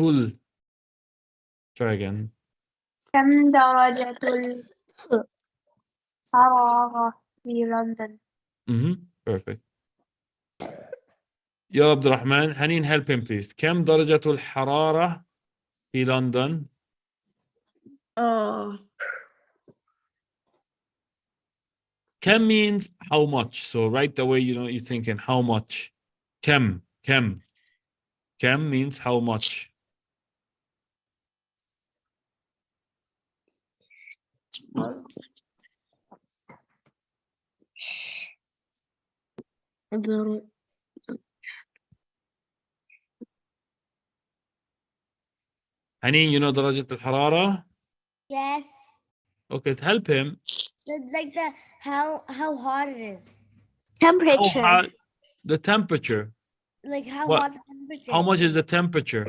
S4: try again.
S7: كم درجة الحرارة في لندن؟
S4: Perfect. يا عبد الرحمن حنين help him please. كم درجة الحرارة في لندن؟ كم means how much. So right away, you know, you're thinking how much. كم means how much. حنين, you know درجة الحرارة?
S3: Yes.
S4: Okay, to help him.
S3: It's like the how hot it is.
S1: Temperature.
S4: How hot, the temperature.
S3: Like how
S4: What?
S3: hot the temperature.
S4: How much is the temperature?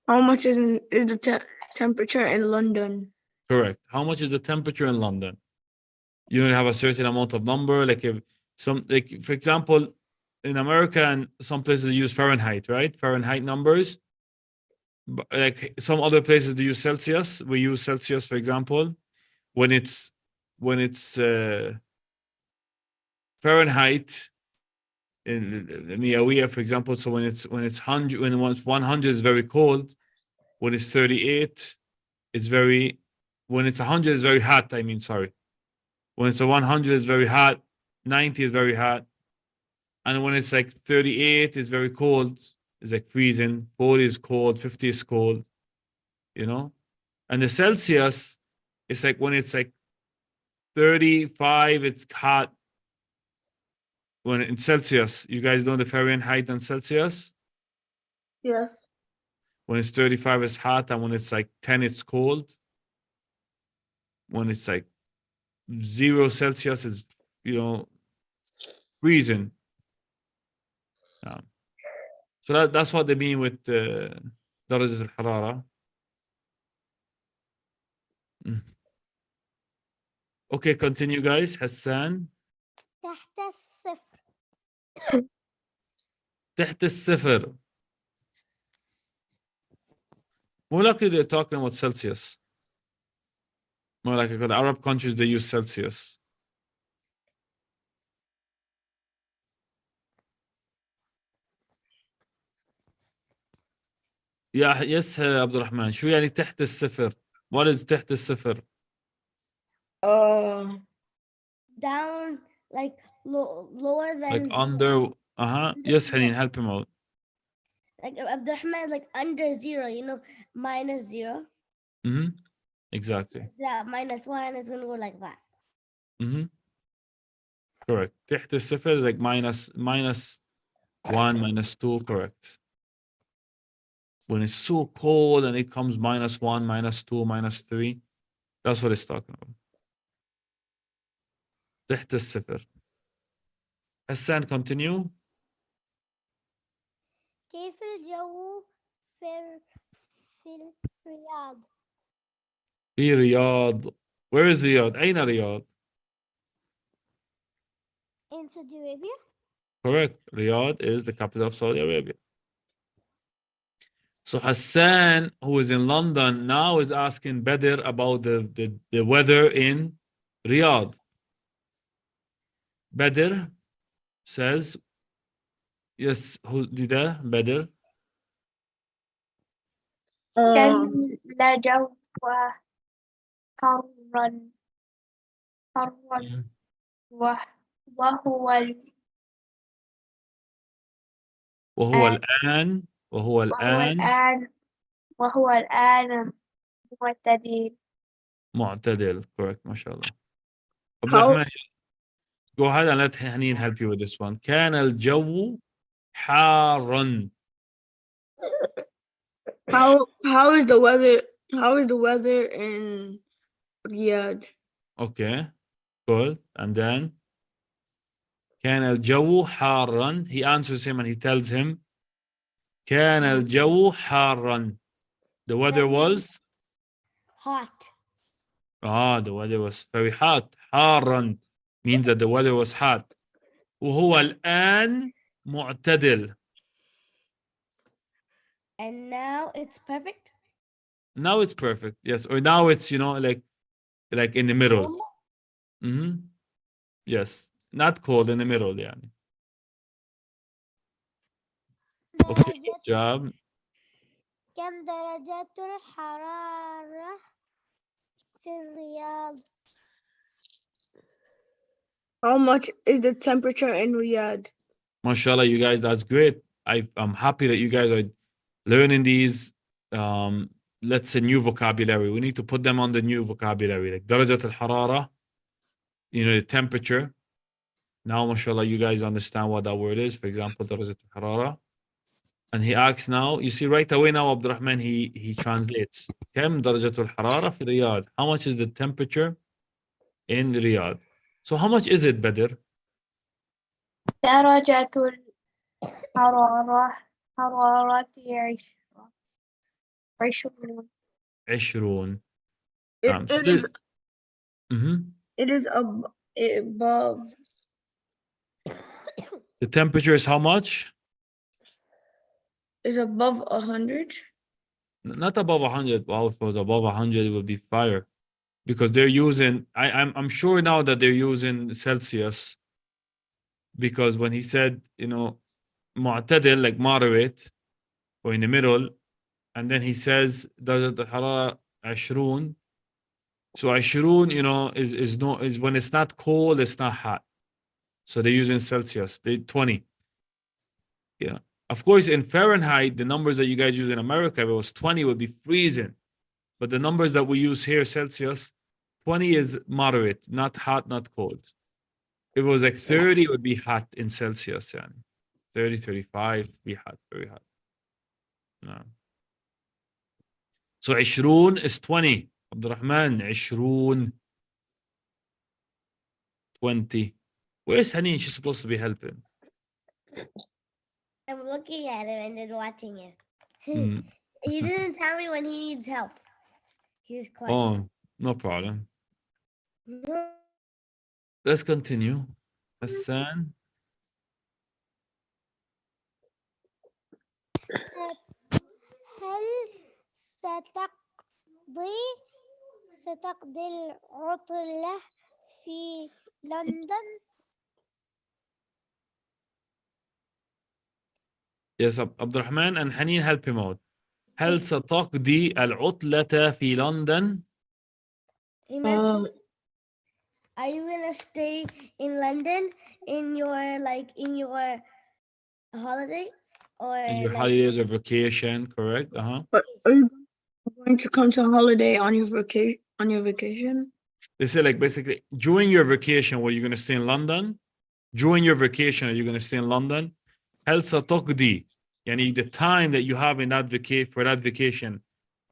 S5: how much is the temperature in London?
S4: Correct. How much is the temperature in London? You don't have a certain amount of number. Like if for example, in America and some places use Fahrenheit, right? Fahrenheit numbers. But like some other places they use Celsius. We use Celsius, for example, when it's Fahrenheit in Miyawiyah, for example. So when it's 100, when 100 is very cold. When it's 38, it's very. When it's 100 is very hot. I mean, sorry. When it's 100 is very hot. 90 is very hot. And when it's like 38 is very cold. It's like freezing. 40 is cold. 50 is cold. You know? And the Celsius is like when it's like 35, it's hot. When in Celsius, you guys know the Fahrenheit and Celsius?
S5: Yes.
S4: When it's 35, it's hot. And when it's like 10, it's cold. When it's like 0 Celsius is, you know, freezing. So that's what they mean with درجة الحرارة. Okay, continue guys. Hassan.
S1: تحت الصفر.
S4: تحت الصفر. More likely they're talking about Celsius. More likely because Arab countries, they use Celsius. Yes, عبد الرحمن. شو يعني تحت الصفر? What is تحت الصفر?
S3: Down, like lower than.
S4: Like under. Yes, Haneen, help him out.
S3: Like Abdurrahman, like under 0. You know, -0.
S4: Exactly.
S3: Yeah, -1 is gonna go like that.
S4: Correct. تحت الصفر is like -1, -2. Correct. When it's so cold and it comes -1, -2, -3, that's what it's talking about. تحت الصفر. Hassan, continue.
S1: كيف الجو في الرياض؟
S4: في رياض. Where is رياض? أين رياض?
S1: In Saudi Arabia?
S4: Correct. Riyadh is the capital of Saudi Arabia. So Hassan, who is in London, now is asking Badr about the weather in Riyadh. Badr says, yes, who did that? Badr?
S7: الجو حرا حرا وهو
S4: وهو
S7: الآن
S4: الآن وهو الآن
S7: وهو الآن معتدل.
S4: معتدل. Correct. ما شاء الله. عبد
S5: How
S4: الرحمن, go ahead and let Haneen help you with this one. كان الجو حارا.
S5: how is the weather? How is the weather in Riyadh?
S4: Okay, good. And then كان الجو حارا. He answers him and he tells him كان الجو حارا. The weather was
S3: Hot.
S4: the weather was very hot. حارا means that the weather was hot. وهو الآن معتدل.
S3: And now it's perfect.
S4: Now it's perfect. Yes, or now it's, you know, like in the middle. Yes, not cold, in the middle. يعني. Okay, good job.
S1: كم درجات الحرارة في الرياض؟
S5: How much is the temperature in Riyadh?
S4: MashaAllah, you guys, that's great. I'm happy that you guys are learning these, let's say, new vocabulary. We need to put them on the new vocabulary, like درجة الحرارة, you know, the temperature. Now, mashallah, you guys understand what that word is. For example, درجة الحرارة. And he asks now, you see right away now, Abdurrahman, he translates. كم درجة الحرارة في رياض? How much is the temperature in Riyadh? So how much is it, Badr?
S7: درجة حرارة 20.
S4: 20.
S5: It is it is above.
S4: The temperature is how much?
S5: Is above 100.
S4: Not above 100. Wow, if it was above 100, it would be fire. Because they're using, I'm sure now that they're using Celsius. Because when he said, you know, معتدل, like moderate, or in the middle, and then he says, درجة الحرارة 20. So 20, you know, is when it's not cold, it's not hot. So they're using Celsius. They 20. Yeah. Of course, in Fahrenheit, the numbers that you guys use in America, if it was 20, it would be freezing. But the numbers that we use here, Celsius, 20 is moderate, not hot, not cold. If it was like 30, it would be hot in Celsius. Yeah. 30, 35, be hot, very hot. No. So 20 is 20. Abdurrahman, 20. 20. Where's Haneen? She's supposed to be helping.
S3: I'm looking at him and then watching him.
S4: Mm.
S3: He didn't tell me when he needs help. He's quiet.
S4: Oh, no problem. Let's continue. Hassan.
S1: هل ستقضي العطلة في لندن؟
S4: Yes, Abdurrahman and Haneen, help him out. هل ستقضي العطلة في لندن؟
S3: He meant, are you gonna stay in London in your holiday or
S4: In your
S3: like,
S4: holidays or vacation, correct?
S5: But are you going to come to holiday on your vacation?
S4: They say like basically during your vacation, were you going to stay in London? During your vacation, are you going to stay in London? هل ستقضي, يعني the time that you have in that vacation,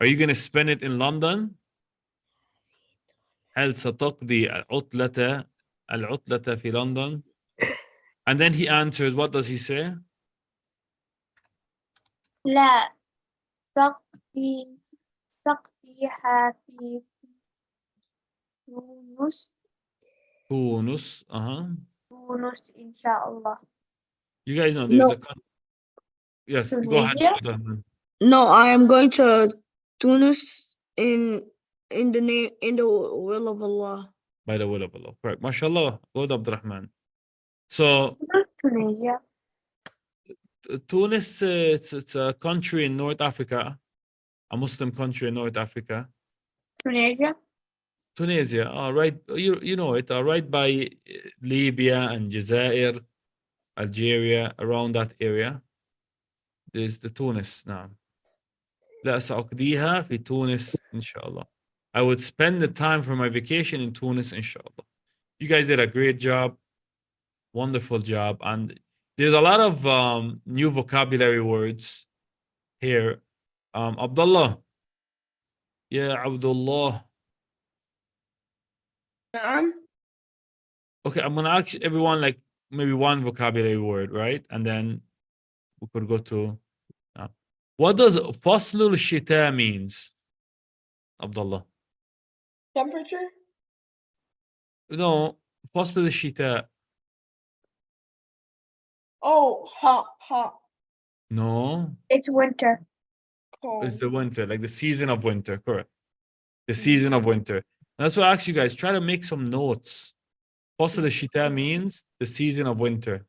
S4: are you going to spend it in London? هل ستقضي العطلة في London? And then he answers, what does he say?
S7: لا تقضيها في تونس
S4: تونس.
S7: تونس إن شاء الله.
S4: You guys know there's
S5: No.
S4: a yes, go ahead.
S7: Tunisia?
S5: No, I am going to Tunis in the will of Allah.
S4: By the will of Allah. Correct. MashaAllah. Good, Abdurrahman. So
S7: Tunisia.
S4: Tunis, it's a country in North Africa. A Muslim country in North Africa.
S7: Tunisia.
S4: Tunisia, right, you know it, right by Libya and Jazair, Algeria, around that area. There's the Tunis now. لا سأقضيها في تونس إن شاء الله. I would spend the time for my vacation in Tunis إن شاء الله. You guys did a great job. Wonderful job. And there's a lot of new vocabulary words here. Abdullah. Yeah, Abdullah. Okay, I'm gonna ask everyone like maybe one vocabulary word, right? And then we could go to what does فصل الشتاء means? Abdullah.
S2: Temperature?
S4: No, فصل الشتاء.
S2: Oh, hot.
S4: No,
S7: It's winter.
S2: Cold.
S4: it's the winter, like the season of winter, correct? The season of winter. And that's what I ask you guys, try to make some notes. فصل الشتاء means the season of winter.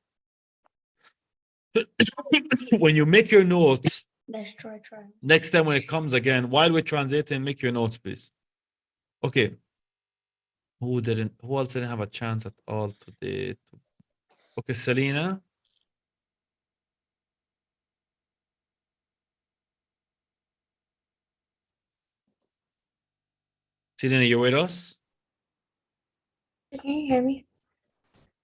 S4: When you make your notes,
S5: Let's try.
S4: next time when it comes again, while we're translating, make your notes, please. Okay. Who else didn't have a chance at all today? Okay, Selena. Selena, you with us?
S6: Can you hear me?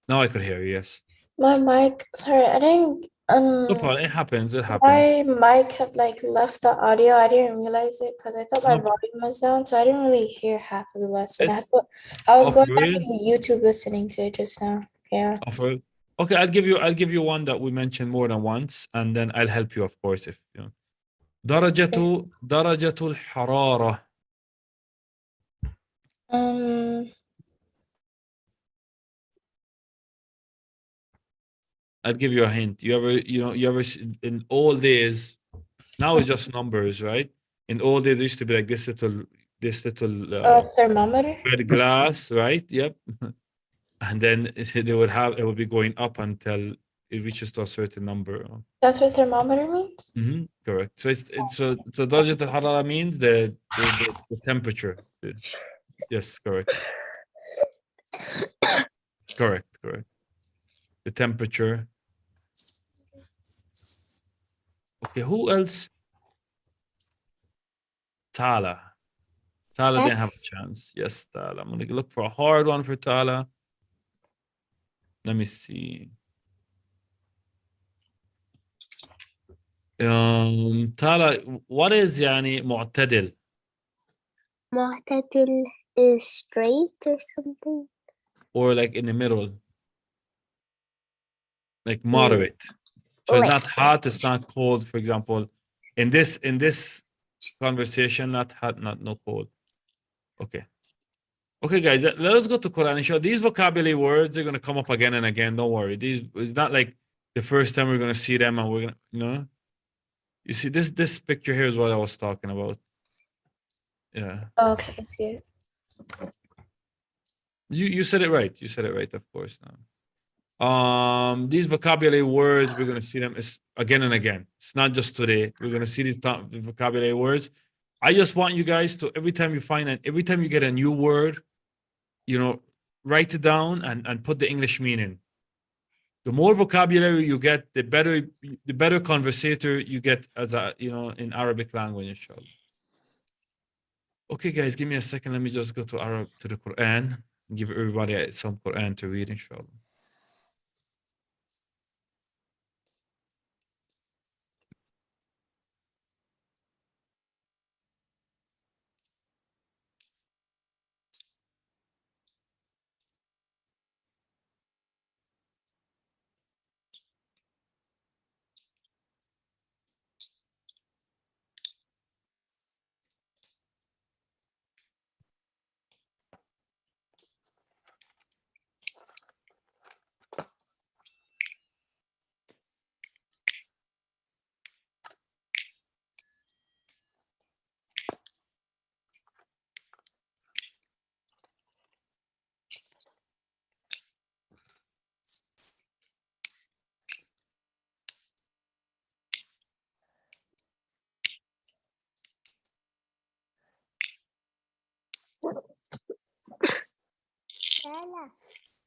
S4: Now I could hear you, yes.
S6: My mic, sorry, I didn't,
S4: No problem. It happens.
S6: my mic had like left the audio. I didn't realize it because I thought my
S4: No.
S6: volume was down, so I didn't really hear half of the lesson.
S4: It's-
S6: I was
S4: Oh,
S6: going
S4: for
S6: back
S4: real?
S6: into YouTube listening to it just now. Yeah.
S4: Okay, I'll give you one that we mentioned more than once, and then I'll help you, of course, if you know. درجة الحرارة. I'll give you a hint. You ever in old days, now it's just numbers, right? In old days, there used to be like this little
S6: A thermometer?
S4: red glass, right? Yep. And then it would be going up until it reaches to a certain number.
S6: That's what thermometer means?
S4: Correct. So درجة الحرارة means the temperature. Yes, correct. Correct. The temperature. Okay, who else? Tala. Tala didn't have a chance. Yes, Tala. I'm gonna look for a hard one for Tala. Let me see. Tala, what is يعني معتدل?
S1: معتدل is straight or something.
S4: Or like in the middle. Like moderate. So it's not hot, it's not cold, for example. In this conversation, not hot, not no cold. Okay. Okay, guys, let us go to Quran. Inshallah, these vocabulary words are going to come up again and again. Don't worry. It's not like the first time we're going to see them and we're going to, You see, this picture here is what I was talking about. Yeah.
S6: Okay, I see it.
S4: You said it right. You said it right, of course. These vocabulary words, we're going to see them again and again. It's not just today. We're going to see these vocabulary words. I just want you guys to, every time you get a new word, write it down and put the English meaning. The more vocabulary you get, the better conversator you get as in Arabic language, inshallah. Okay, guys, give me a second. Let me just go to the Quran and give everybody some Quran to read, inshallah.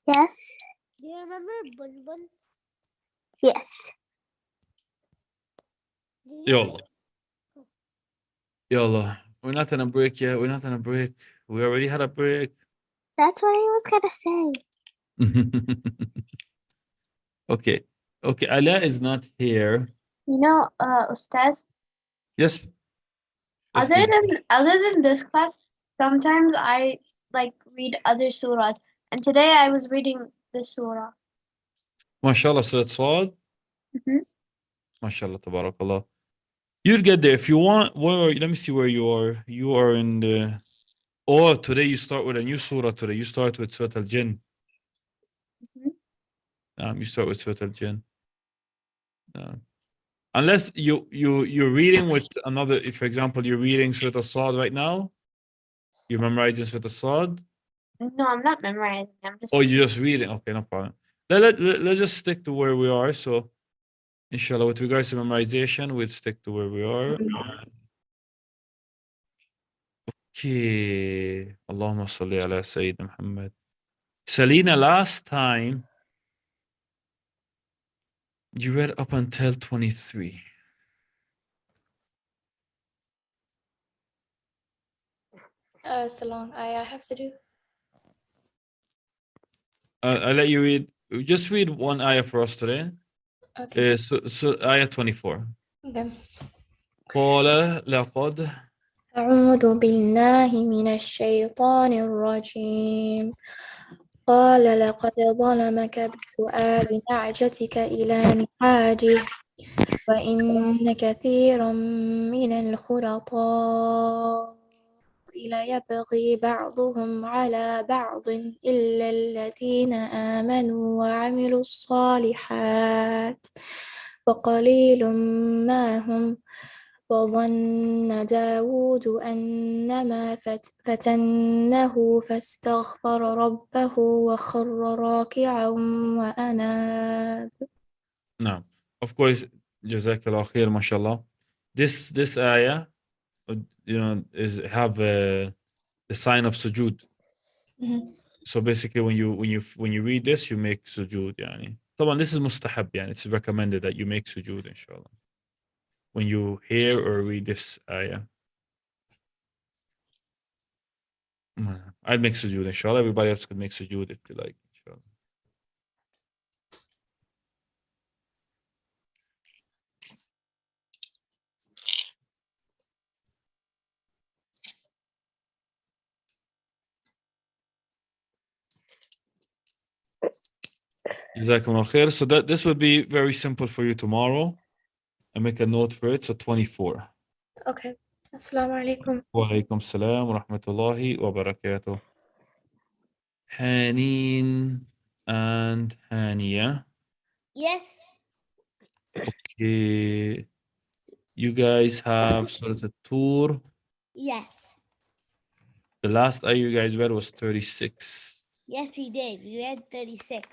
S1: Yes.
S3: Do you remember Bun?
S1: Yes.
S4: Yalla. Yalla. We're not on a break yet. We're not on a break. We already had a break.
S1: That's what I was gonna say.
S4: Okay. Okay. Ala is not here.
S7: You know, Ustadh,
S4: Yes. Yes,
S7: other
S4: Nida.
S7: than this class, sometimes I like read other surahs. And today I was reading this surah.
S4: MashaAllah, Surah Sad.
S7: Mhm.
S4: MashaAllah, tabarakallah. You'll get there if you want. Let me see where you are. You are in the. Oh, today you start with a new surah. Today you start with Surah Al Jinn.
S7: Mhm.
S4: You start with Surah Al Jinn. Unless you're reading with another. If, for example, you're reading Surah Al Sad right now, you're memorizing Surah Al Sad.
S7: No, I'm not memorizing. I'm just.
S4: Oh, you're just reading. Okay, no problem. Let's just stick to where we are. So, inshallah, with regards to memorization, we'll stick to where we are. Okay. Allahumma salli ala Sayyidina Muhammad. Selena, last time you read up until 23.
S6: It's a long ayah I have to do.
S4: I'll let you read. Just read one ayah for us today.
S6: Okay.
S4: So ayah 24.
S6: Okay.
S4: قال لقد
S6: أعوذ بالله من الشيطان الرجيم. قال لقد ظلمك بسؤال نعجتك إلى نعاجه وإن كثيرا من الخلطاء ليبغي بعضهم على بعض إلا الذين آمنوا وعملوا الصالحات وقليل ما هم وظن داود أنما فتنه فاستغفر ربه وخر راكعا وأناب.
S4: نعم. Of course, Jazakallah khair, mashallah. This ayah, is have the sign of sujood.
S6: Mhm.
S4: So basically, when you read this, you make sujood. Yani. طبعا this is mustahab. Yani. It's recommended that you make sujood, inshallah. When you hear or read this ayah. I'd make sujood, inshallah. Everybody else could make sujood if they like, inshallah. Jazakumullah khair. So this would be very simple for you tomorrow. I make a note for it. So 24.
S6: Okay. Assalamu alaikum.
S4: Wa alaikum salam wa rahmatullahi wa barakatuh. Haneen and Hania.
S3: Yes.
S4: Okay. You guys have Surah At-Tur.
S3: Yes.
S4: The last ayah you guys read was 36.
S3: Yes, we did. We read 36.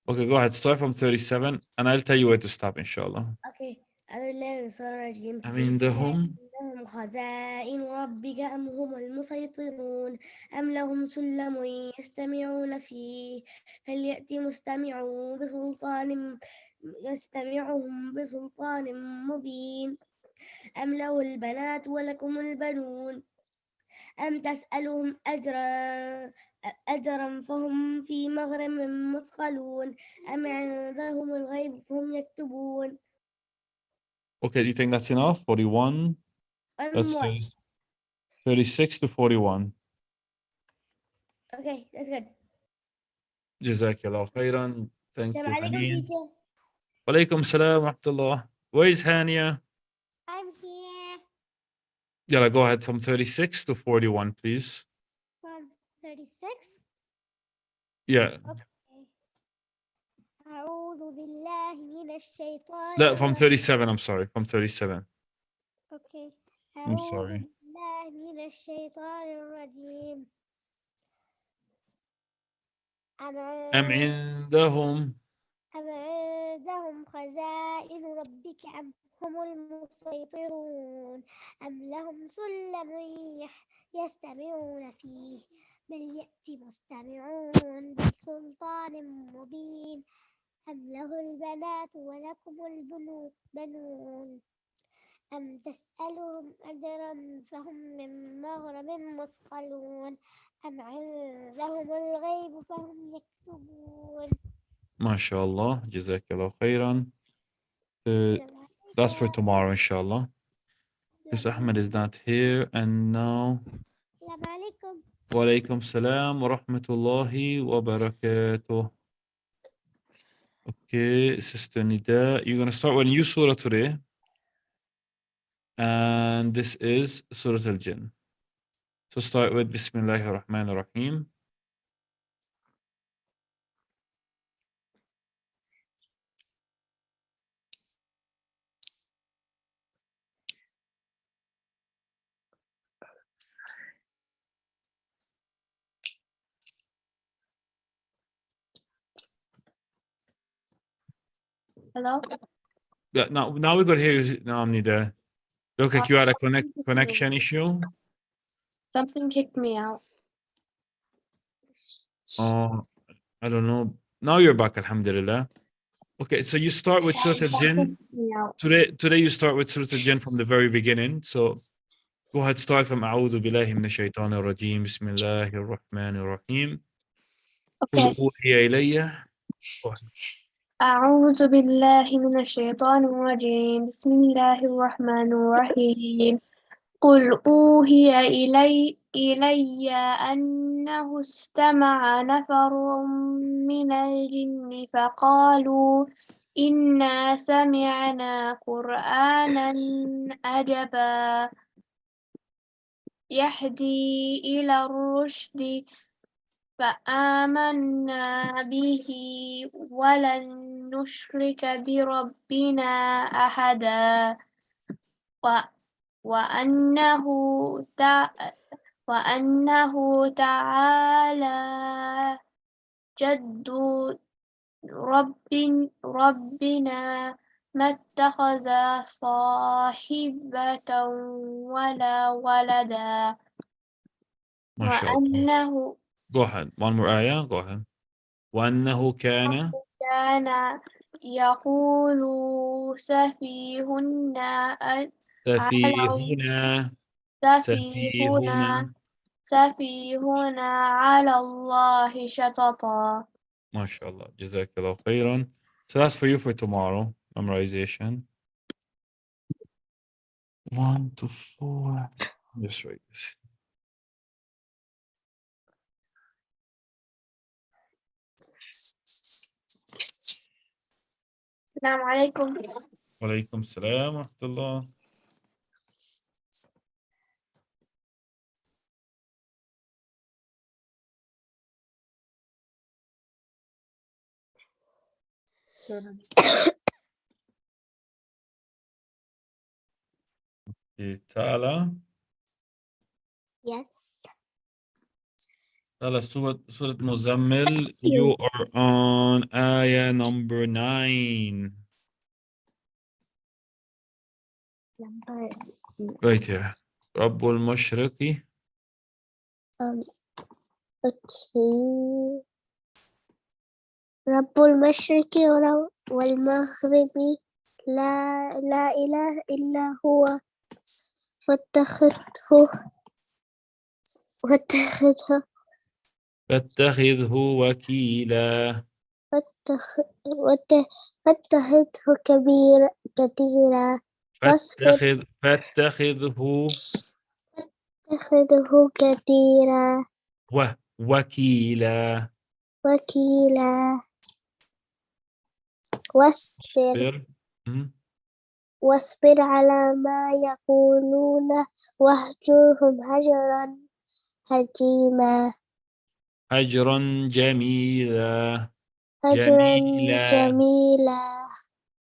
S4: Okay, go ahead. Start from 37 and I'll tell you where to stop, inshallah.
S3: Okay. أعوذ بالله من الشيطان الرجيم.
S4: عندهم
S3: لهم خزائن ربك أم هم المسيطرون أم لهم سلم يستمعون فيه فليأت يستمعهم بسلطان مبين أم له البنات ولكم البنون أم تسألهم أجرا فهم في مغرم مثقلون أم عندهم الغيب فهم يكتبون.
S4: Okay, do you think that's enough? 41? That's 36 to 41.
S3: Okay, that's good.
S4: Jazakallah khairan. Thank you,
S3: Assalamu alaikum,
S4: Haneen.
S3: teacher.
S4: Walaikum salam wa rahmatullah. Where is Hania?
S3: I'm here.
S4: Yalla, go ahead. From 36 to 41, please.
S3: From 36.
S4: Yeah.
S3: أعوذ بالله من الشيطان
S4: No, from 37, I'm sorry. From 37.
S3: Okay.
S4: I'm
S3: أعوذ
S4: sorry.
S3: بالله من الشيطان الرجيم.
S4: أم عندهم
S3: أم عندهم خزائن ربك أم هم المسيطرون أم لهم سلم يستمعون فيه بل يأتي مستمعون بسلطان مبين أم له البنات ولكم البنون أم تسألهم أجرا فهم من مغرم مثقلون أم عندهم الغيب فهم يكتبون.
S4: ما شاء الله. جزاك الله خيرا. That's for tomorrow, inshallah. Because Ahmed is not here. And now,
S3: السلام عليكم.
S4: wa alaikum salam wa rahmatullahi wa barakatuh. Okay, Sister Nida, you're going to start with a new surah today. And this is Surah Al-Jinn. So start with Bismillahir Rahmanir Rahim.
S7: Hello?
S4: Yeah, now we got here. Now, Nida. Look like you had a connection issue.
S7: Something kicked me out.
S4: Oh, I don't know. Now you're back, alhamdulillah. Okay, so you start with Surah Al-Jinn. Today you start with Surah Al-Jinn from the very beginning. So go ahead, start from أعوذ بالله من الشيطان الرجيم بسم الله الرحمن الرحيم. قل
S7: Okay.
S4: أوحي إلي. Go ahead.
S7: أعوذ بالله من الشيطان الرجيم بسم الله الرحمن الرحيم قل أوحي إلي أنه استمع نفر من الجن فقالوا إنا سمعنا قرآنا عجبا يهدي إلى الرشد فآمنا به ولن نشرك بربنا أحدا وأنه تعالى جد ربنا ما اتخذ صاحبة ولا ولدا
S4: ما شاء الله.
S7: وأنه
S4: Go ahead. One more ayah. Go ahead. وأنه كان
S7: يقول سفيهنا
S4: سفيهنا
S7: سفيهنا سفيهنا على الله شططا.
S4: ما شاء الله. جزاك الله خيرا. So that's for you for tomorrow. Memorization. 1 to 4. That's right.
S7: السلام عليكم.
S4: وعليكم السلام ورحمة الله. Tala.
S1: Yes.
S4: Tala, Surah Muzammil, you are on ayah number 9.
S1: Number
S4: Right here. Rabbul Mashriqi.
S1: okay. رب المشرق والمغرب لا إله إلا هو
S4: فاتخذه وكيلا.
S1: فاتخذه كبيرا فاتخذه كثيرا
S4: وكيلا.
S1: واصبر على ما يقولون واهجرهم
S4: هجرا جميلا.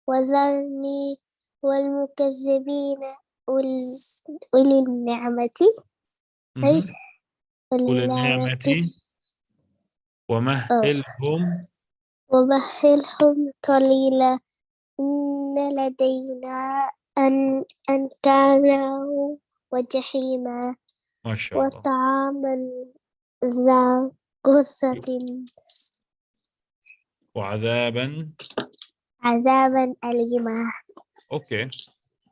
S1: وذرني والمكذبين أولي النعمة ومهلهم قليلا إن لدينا أنكالا وجحيما
S4: ما شاء الله.
S1: وطعاما ذا غصة
S4: وعذابا.
S1: عذابا أليما.
S4: Okay.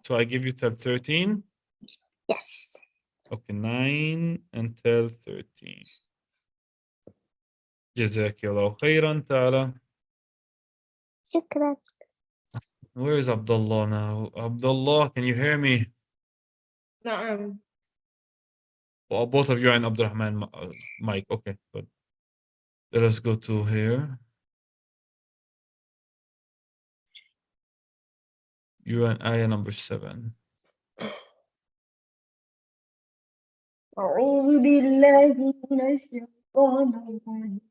S4: So I give you till 13.
S1: Yes.
S4: Okay, 9 until 13. جزاك الله خيرا. تعالى.
S1: شكرا.
S4: Where is Abdullah now? Abdullah, can you hear me?
S2: نعم.
S4: Well, both of you are in Abdurrahman mic. Okay, good. Let us go to here. You're in ayah number 7.
S5: أعوذ بالله من الشيطان الرجيم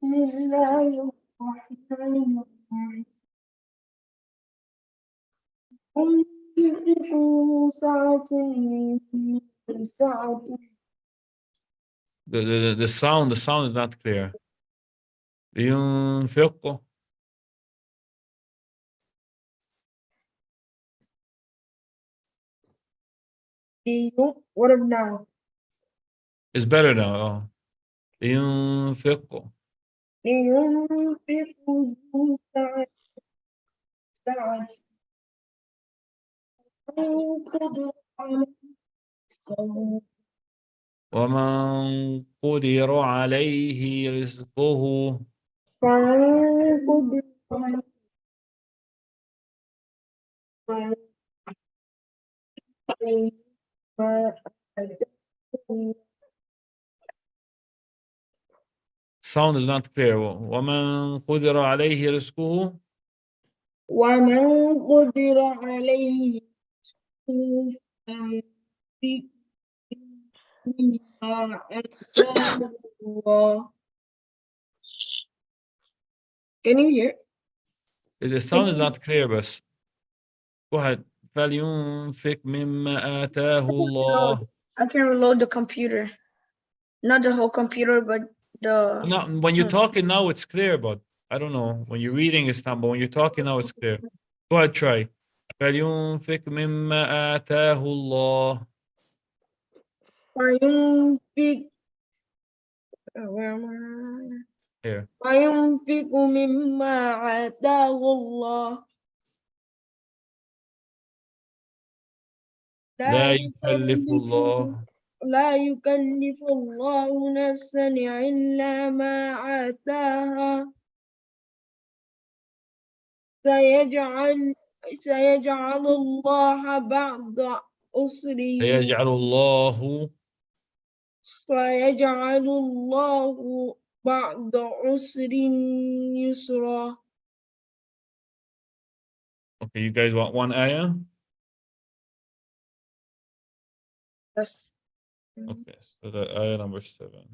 S5: بسم الله الرحمن الرحيم أنفقوا سعة من سعته
S4: The sound is not clear. ينفق.
S2: What of now?
S4: It's better now. Oh. ينفق.
S2: لينفق ذو سعة من قدر عليه
S4: ومن قدر عليه رزقه.
S2: فمن قدر عليه ما آتاه
S4: Sound is not clear. ومن قدر عليه رزقه.
S2: ومن قدر عليه فلينفق مما آتاه الله. Can you hear?
S4: The sound is not clear بس. Go ahead. فلينفق مما آتاه الله.
S5: I can reload the computer. Not the whole computer, but the
S4: No, when you're talking now, it's clear, but I don't know. When you're reading, it's not, but when you're talking now, it's clear. Go ahead, try. فلينفق مما آتاه الله.
S2: فينفق where am I?
S4: Here.
S2: فينفق مما آتاه الله
S4: لا يكلف الله.
S2: لا يكلف الله نفسا إلا ما آتاها سيجعل الله بعد عسر
S4: فيجعل الله.
S2: فيجعل الله بعد عسر يسرا.
S4: Okay, you guys want one ayah?
S2: Yes.
S4: Okay, so the ayah number 7.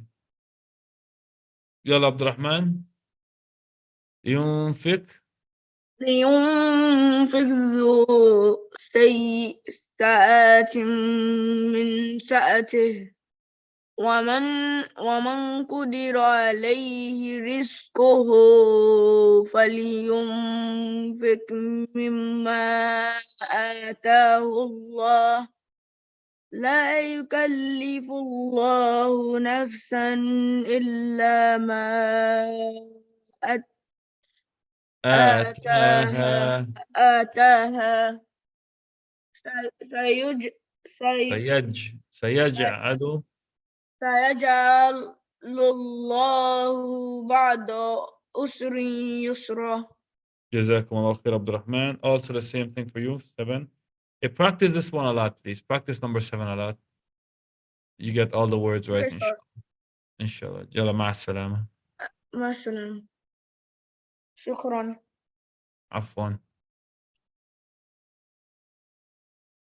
S4: يلا عبد الرحمن. ينفق.
S5: لينفق ذو سعة من سعته ومن قدر عليه رزقه فلينفق مما آتاه الله لا يكلف الله نفسا إلا ما
S4: آتاها.
S5: آتاها
S4: سيجعل.
S5: سيجعل الله بعد عسر يسرا.
S4: جزاكم الله خير عبد الرحمن. Also the same thing for you, 7. Hey, practice this one a lot, please. Practice number 7 a lot. You get all the words right, inshallah. Inshallah. يلا مع السلامة.
S5: مع السلامة. شكرا.
S4: عفوا.